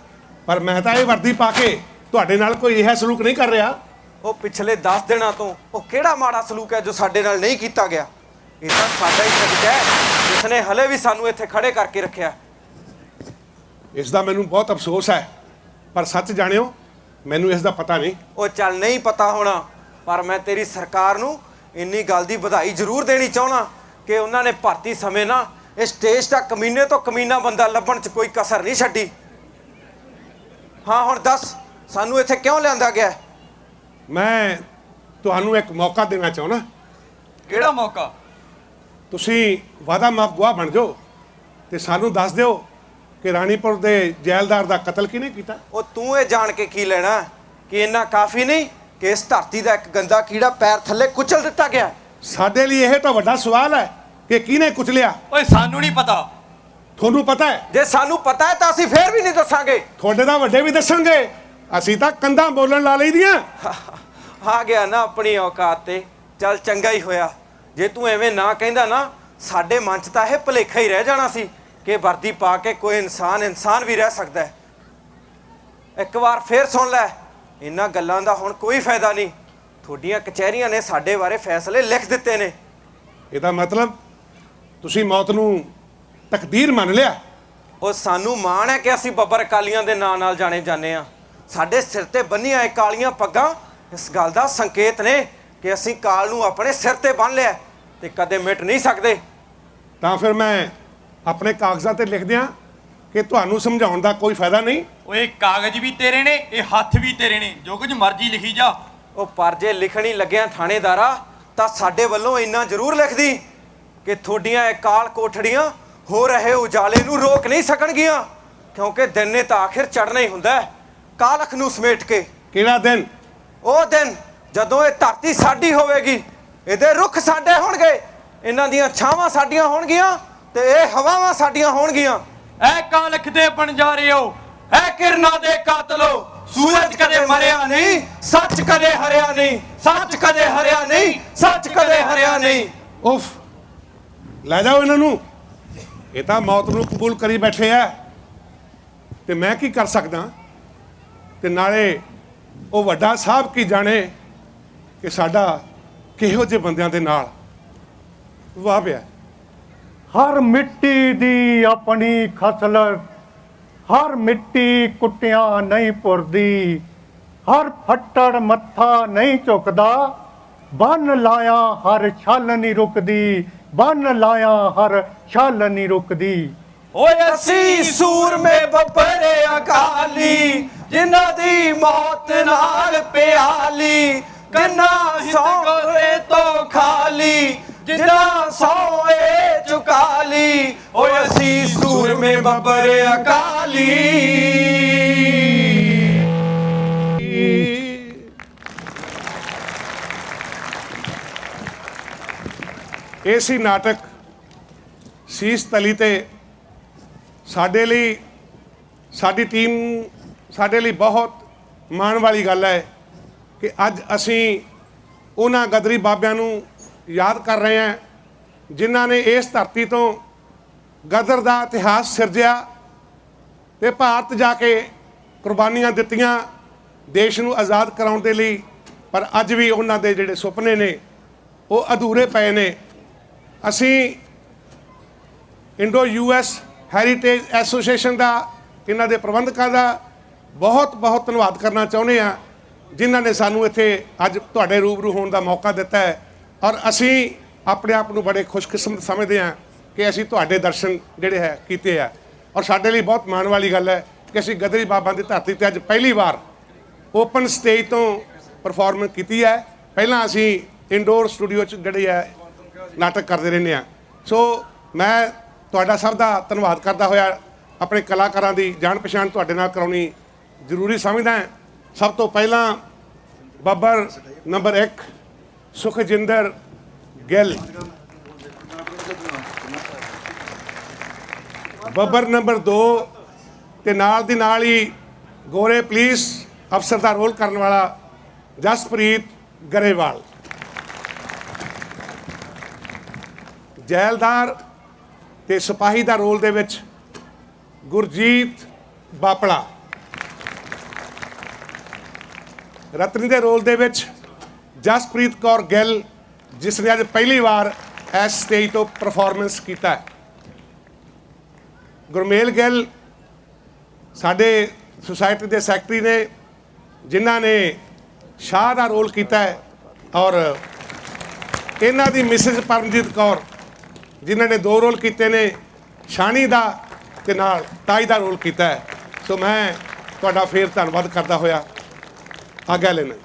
S5: ਪਰ ਮੈਂ ਤਾਂ ਇਹ ਵਰਦੀ ਪਾ ਕੇ ਤੁਹਾਡੇ ਨਾਲ ਕੋਈ ਇਹ ਸਲੂਕ ਨਹੀਂ ਕਰ ਰਿਹਾ।
S3: ਉਹ ਪਿਛਲੇ 10 ਦਿਨਾਂ ਤੋਂ ਉਹ ਕਿਹੜਾ ਮਾੜਾ ਸਲੂਕ ਹੈ ਜੋ ਸਾਡੇ ਨਾਲ ਨਹੀਂ ਕੀਤਾ ਗਿਆ? ਇਹ ਤਾਂ ਸਾਡਾ ਹੀ ਸਦਕਾ ਹੈ ਜਿਸ ਨੇ ਹਲੇ ਵੀ ਸਾਨੂੰ ਇੱਥੇ ਖੜੇ ਕਰਕੇ ਰੱਖਿਆ।
S5: ਇਸ ਦਾ ਮੈਨੂੰ ਬਹੁਤ ਅਫਸੋਸ ਹੈ, ਪਰ ਸੱਚ ਜਾਣਿਓ ਮੈਨੂੰ ਇਸ ਦਾ ਪਤਾ ਨਹੀਂ।
S3: ਉਹ ਚੱਲ ਨਹੀਂ ਪਤਾ ਹੋਣਾ, ਪਰ ਮੈਂ ਤੇਰੀ ਸਰਕਾਰ ਨੂੰ ਇੰਨੀ ਗੱਲ ਦੀ ਵਧਾਈ ਜ਼ਰੂਰ ਦੇਣੀ ਚਾਹਣਾ ਕਿ ਉਹਨਾਂ ਨੇ ਭਰਤੀ ਸਮੇਂ ਨਾ ਇਸ ਦੇਸ਼ ਦਾ ਕਮੀਨੇ ਤੋਂ ਕਮੀਨਾ ਬੰਦਾ ਲੱਭਣ 'ਚ ਕੋਈ ਕਸਰ ਨਹੀਂ ਛੱਡੀ। ਹਾਂ ਹੁਣ ਦੱਸ ਸਾਨੂੰ ਇੱਥੇ ਕਿਉਂ ਲਿਆਂਦਾ ਗਿਆ?
S5: ਮੈਂ ਤੁਹਾਨੂੰ ਇੱਕ ਮੌਕਾ ਦੇਣਾ ਚਾਹੁੰਦਾ।
S9: ਕਿਹੜਾ ਮੌਕਾ?
S5: ਤੁਸੀਂ ਵਾਦਾ ਮਾਫ ਗਵਾਹ ਬਣ ਜਾਓ ਤੇ ਸਾਨੂੰ ਦੱਸ ਦਿਓ ਕਿ ਰਾਣੀਪੁਰ ਦੇ ਜੈਲਦਾਰ ਦਾ ਕਤਲ ਕਿਹਨੇ ਕੀਤਾ।
S3: ਉਹ ਤੂੰ ਇਹ ਜਾਣ ਕੇ ਕੀ ਲੈਣਾ ਕਿ ਇੰਨਾ ਕਾਫੀ ਨਹੀਂ ਕਿ ਇਸ ਧਰਤੀ ਦਾ ਇੱਕ ਗੰਦਾ ਕੀੜਾ ਪੈਰ ਥੱਲੇ ਕੁਚਲ ਦਿੱਤਾ ਗਿਆ?
S5: ਸਾਡੇ ਲਈ ਇਹ ਤਾਂ ਵੱਡਾ ਸਵਾਲ ਹੈ ਕਿ ਕਿਹਨੇ ਕੁਚਲਿਆ।
S9: ਓਏ ਸਾਨੂੰ ਨਹੀਂ ਪਤਾ।
S5: ਤੁਹਾਨੂੰ ਪਤਾ ਹੈ?
S3: ਜੇ ਸਾਨੂੰ ਪਤਾ ਹੈ ਤਾਂ ਅਸੀਂ ਫੇਰ ਵੀ ਨਹੀਂ ਦੱਸਾਂਗੇ।
S5: ਤੁਹਾਡੇ ਤਾਂ ਵੱਡੇ ਵੀ ਦੱਸਣਗੇ, ਅਸੀਂ ਤਾਂ ਕੰਧਾਂ ਬੋਲਣ ਲਾ ਲਈਆਂ।
S3: ਆ ਗਿਆ ਨਾ ਆਪਣੀ ਔਕਾਤ ਤੇ। ਚੱਲ ਚੰਗਾ ਹੀ ਹੋਇਆ। ਜੇ ਤੂੰ ਐਵੇਂ ਨਾ ਕਹਿੰਦਾ ਨਾ ਸਾਡੇ ਮਨ 'ਚ ਤਾਂ ਇਹ ਭੁਲੇਖਾ ਹੀ ਰਹਿ ਜਾਣਾ ਸੀ ਕਿ ਵਰਦੀ ਪਾ ਕੇ ਕੋਈ ਇਨਸਾਨ ਵੀ ਰਹਿ ਸਕਦਾ ਹੈ। ਇੱਕ ਵਾਰ ਫੇਰ ਸੁਣ ਲੈ, ਇਹਨਾਂ ਗੱਲਾਂ ਦਾ ਹੁਣ ਕੋਈ ਫਾਇਦਾ ਨਹੀਂ। ਤੁਹਾਡੀਆਂ ਕਚਹਿਰੀਆਂ ਨੇ ਸਾਡੇ ਬਾਰੇ ਫੈਸਲੇ ਲਿਖ ਦਿੱਤੇ ਨੇ।
S5: ਇਹਦਾ ਮਤਲਬ ਤੁਸੀਂ ਮੌਤ ਨੂੰ ਤਕਦੀਰ ਮੰਨ ਲਿਆ।
S3: ਉਹ ਸਾਨੂੰ ਮਾਣ ਹੈ ਕਿ ਅਸੀਂ ਬੱਬਰ ਅਕਾਲੀਆਂ ਦੇ ਨਾਂ ਨਾਲ ਜਾਣੇ ਜਾਂਦੇ ਹਾਂ। ਸਾਡੇ ਸਿਰ ਤੇ ਬੰਨੀਆਂ ਇਹ ਕਾਲੀਆਂ ਪੱਗਾਂ ਇਸ ਗੱਲ ਦਾ ਸੰਕੇਤ ਨੇ ਕਿ ਅਸੀਂ ਕਾਲ ਨੂੰ ਆਪਣੇ ਸਿਰ ਤੇ ਬੰਨ੍ਹ ਲਿਆ ਤੇ ਕਦੇ ਮਿਟ ਨਹੀਂ ਸਕਦੇ।
S5: ਤਾਂ ਫਿਰ ਮੈਂ ਆਪਣੇ ਕਾਗਜ਼ਾਂ ਤੇ ਲਿਖ ਦਿਆਂ ਕਿ ਤੁਹਾਨੂੰ ਸਮਝਾਉਣ ਦਾ ਕੋਈ ਫਾਇਦਾ ਨਹੀਂ।
S9: ਓਏ ਕਾਗਜ਼ ਵੀ ਤੇਰੇ ਨੇ, ਇਹ ਹੱਥ ਵੀ ਤੇਰੇ ਨੇ, ਜੋ ਕੁਝ ਮਰਜ਼ੀ ਲਿਖੀ ਜਾ।
S3: ਉਹ ਪਰ ਜੇ ਲਿਖਣੀ ਲੱਗਿਆ ਥਾਣੇਦਾਰਾ ਤਾਂ ਸਾਡੇ ਵੱਲੋਂ ਇੰਨਾ ਜ਼ਰੂਰ ਲਿਖਦੀ ਕਿ ਤੁਹਾਡੀਆਂ ਇਹ ਕਾਲ ਕੋਠੜੀਆਂ ਹੋ ਰਹੇ ਉਜਾਲੇ ਨੂੰ ਰੋਕ ਨਹੀਂ ਸਕਣਗੀਆਂ ਕਿਉਂਕਿ ਦਿਨ ਨੇ ਤਾਂ ਆਖਿਰ ਚੜ੍ਹਨਾ ਹੀ ਹੁੰਦਾ ਹੈ ਕਾਲਖ ਨੂੰ ਸਮੇਟ ਕੇ।
S5: ਕਿਹੜਾ ਦਿਨ? ਉਹ
S3: ਦਿਨ ਜਦੋਂ ਇਹ ਧਰਤੀ ਸਾਡੀ ਹੋਵੇਗੀ, ਇਹਦੇ ਰੁੱਖ ਸਾਡੇ ਹੋਣਗੇ, ਇਹਨਾਂ ਦੀਆਂ ਛਾਵਾਂ ਸਾਡੀਆਂ ਹੋਣਗੀਆਂ ਤੇ ਇਹ ਹਵਾਵਾਂ ਸਾਡੀਆਂ ਹੋਣਗੀਆਂ।
S9: ਐ ਕਾਲਖ ਦੇ ਬਣਜਾਰਿਓ, ਐ ਕਿਰਨਾਂ ਦੇ ਕਾਤਲੋ, ਸੂਰਜ ਕਦੇ ਮਰਿਆ ਨਹੀਂ, ਸੱਚ ਕਦੇ ਹਰਿਆ ਨਹੀਂ,
S3: ਸੱਚ ਕਦੇ ਹਰਿਆ ਨਹੀਂ, ਸੱਚ ਕਦੇ ਹਰਿਆ ਨਹੀਂ।
S5: ਉਫ, ਲੈ ਜਾਓ ਇਹਨਾਂ ਨੂੰ, ਇਹ ਤਾਂ ਮੌਤ ਨੂੰ ਕਬੂਲ ਕਰੀ ਬੈਠੇ ਆ, ਤੇ ਮੈਂ ਕੀ ਕਰ ਸਕਦਾ। ਤੇ ਨਾਲੇ ਉਹ ਵੱਡਾ ਸਾਹਿਬ ਕੀ ਜਾਣੇ ਕਿ ਸਾਡਾ ਕਿਹੋ ਜਿਹੇ ਬੰਦਿਆਂ ਦੇ ਨਾਲ ਵਾਹ ਪਿਆ।
S8: ਹਰ ਮਿੱਟੀ ਦੀ ਆਪਣੀ ਖਸਲਤ, ਹਰ ਮਿੱਟੀ ਕੁੱਟਿਆਂ ਨਹੀਂ ਪੁਰਦੀ, ਹਰ ਫੱਟੜ ਮੱਥਾ ਨਹੀਂ ਝੁਕਦਾ, ਬੰਨ ਲਾਇਆ ਹਰ ਛਲ ਨਹੀਂ ਰੁਕਦੀ, ਬੰਨ ਲਾਇਆ ਹਰ ਛਲ ਨਹੀਂ ਰੁਕਦੀ।
S3: ਓਏ ਅਸੀਂ ਸੂਰਮੇ ਬੱਬਰੇ ਅਕਾਲੀ, ਜਿਨ੍ਹਾਂ ਦੀ ਮੌਤ ਨਾਲ ਪਿਆਲੀ, ਕੰਨਾ ਸੌਏ ਤੋਂ ਖਾਲੀ, ਜਿਨ੍ਹਾਂ ਸੌਏ ਚੁਕਾਲੀ। ਓਏ ਅਸੀਂ ਸੂਰਮੇ ਬੱਬਰੇ ਅਕਾਲੀ।
S5: ਇਹ ਸੀ ਨਾਟਕ ਸੀਸ ਤਲੀ ਤੇ। ਸਾਡੇ ਲਈ, ਸਾਡੀ ਟੀਮ, ਸਾਡੇ ਲਈ ਬਹੁਤ ਮਾਣ ਵਾਲੀ ਗੱਲ ਹੈ ਕਿ ਅੱਜ ਅਸੀਂ ਉਹਨਾਂ ਗਦਰੀ ਬਾਬਿਆਂ ਨੂੰ ਯਾਦ ਕਰ ਰਹੇ ਹਾਂ ਜਿਨ੍ਹਾਂ ਨੇ ਇਸ ਧਰਤੀ ਤੋਂ ਗਦਰ ਦਾ ਇਤਿਹਾਸ ਸਿਰਜਿਆ ਤੇ ਭਾਰਤ ਜਾ ਕੇ ਕੁਰਬਾਨੀਆਂ ਦਿੱਤੀਆਂ ਦੇਸ਼ ਨੂੰ ਆਜ਼ਾਦ ਕਰਾਉਣ ਦੇ ਲਈ। ਪਰ ਅੱਜ ਵੀ ਉਹਨਾਂ ਦੇ ਜਿਹੜੇ ਸੁਪਨੇ ਨੇ ਉਹ ਅਧੂਰੇ ਪਏ ਨੇ। ਅਸੀਂ ਇੰਡੋ US ਹੈਰੀਟੇਜ ਐਸੋਸੀਏਸ਼ਨ ਦਾ, ਇਹਨਾਂ ਦੇ ਪ੍ਰਬੰਧਕਾਂ ਦਾ ਬਹੁਤ ਬਹੁਤ ਧੰਨਵਾਦ ਕਰਨਾ ਚਾਹੁੰਦੇ ਹਾਂ ਜਿਨ੍ਹਾਂ ਨੇ ਸਾਨੂੰ ਇੱਥੇ ਅੱਜ ਤੁਹਾਡੇ ਰੂਬਰੂ ਹੋਣ ਦਾ ਮੌਕਾ ਦਿੱਤਾ ਹੈ। ਔਰ ਅਸੀਂ ਆਪਣੇ ਆਪ ਨੂੰ ਬੜੇ ਖੁਸ਼ਕਿਸਮਤ ਸਮਝਦੇ ਹਾਂ ਕਿ ਅਸੀਂ ਤੁਹਾਡੇ ਦਰਸ਼ਨ ਜਿਹੜੇ ਹੈ ਕੀਤੇ ਆ। ਔਰ ਸਾਡੇ ਲਈ ਬਹੁਤ ਮਾਣ ਵਾਲੀ ਗੱਲ ਹੈ ਕਿ ਅਸੀਂ ਗਦਰੀ ਬਾਬਾ ਦੀ ਧਰਤੀ ਤੇ ਅੱਜ ਪਹਿਲੀ ਵਾਰ ਓਪਨ ਸਟੇਜ ਤੋਂ ਪਰਫਾਰਮੈਂਸ ਕੀਤੀ ਹੈ। ਪਹਿਲਾਂ ਅਸੀਂ ਇੰਡੋਰ ਸਟੂਡੀਓ 'ਚ ਜਿਹੜੇ ਹੈ ਨਾਟਕ ਕਰਦੇ ਰਹਿੰਦੇ ਹਾਂ। ਸੋ ਮੈਂ ਤੁਹਾਡਾ ਸਭ ਦਾ ਧੰਨਵਾਦ ਕਰਦਾ ਹੋਇਆ ਆਪਣੇ ਕਲਾਕਾਰਾਂ ਦੀ ਜਾਣ ਪਛਾਣ ਤੁਹਾਡੇ ਨਾਲ ਕਰਾਉਣੀ ਜ਼ਰੂਰੀ ਸਮਝਦਾ। ਸਭ ਤੋਂ ਪਹਿਲਾਂ ਬੱਬਰ ਨੰਬਰ 1 ਸੁਖਜਿੰਦਰ ਗਿੱਲ, ਬੱਬਰ ਨੰਬਰ 2 ਤੇ ਨਾਲ ਦੀ ਨਾਲ ਹੀ ਗੋਰੇ ਪੁਲਿਸ ਅਫਸਰ ਦਾ ਰੋਲ ਕਰਨ ਵਾਲਾ ਜਸਪ੍ਰੀਤ ਗਰੇਵਾਲ, ਜੈਲਦਾਰ ਤੇ ਸਿਪਾਹੀ ਦਾ ਰੋਲ ਦੇ ਵਿੱਚ ਗੁਰਜੀਤ ਬਾਪਲਾ, ਰਤਨੀ ਦੇ ਰੋਲ ਦੇ ਵਿੱਚ ਜਸਪ੍ਰੀਤ ਕੌਰ ਗਿੱਲ ਜਿਸ ਨੇ ਅੱਜ ਪਹਿਲੀ ਵਾਰ ਇਸ ਸਟੇਜ ਤੋਂ ਪਰਫਾਰਮੈਂਸ ਕੀਤਾ ਹੈ। ਗੁਰਮੇਲ ਗਿੱਲ ਸਾਡੇ ਸੁਸਾਇਟੀ ਦੇ ਸੈਕਟਰੀ ਨੇ ਜਿਨ੍ਹਾਂ ਨੇ ਸ਼ਾਹ ਦਾ ਰੋਲ ਕੀਤਾ ਹੈ। ਔਰ ਇਹਨਾਂ ਦੀ ਮਿਸਿਸ ਪਰਮਜੀਤ ਕੌਰ ਜਿਨ੍ਹਾਂ ਨੇ 2 ਰੋਲ ਕੀਤੇ ਨੇ, ਸ਼ਾਨੀ ਦਾ ਤੇ ਨਾਲ ਤਾਈ ਦਾ ਰੋਲ ਕੀਤਾ ਹੈ। ਸੋ ਮੈਂ ਤੁਹਾਡਾ ਫੇਰ ਧੰਨਵਾਦ ਕਰਦਾ ਹੋਇਆ ਆਗਿਆ ਲੈਣਾ।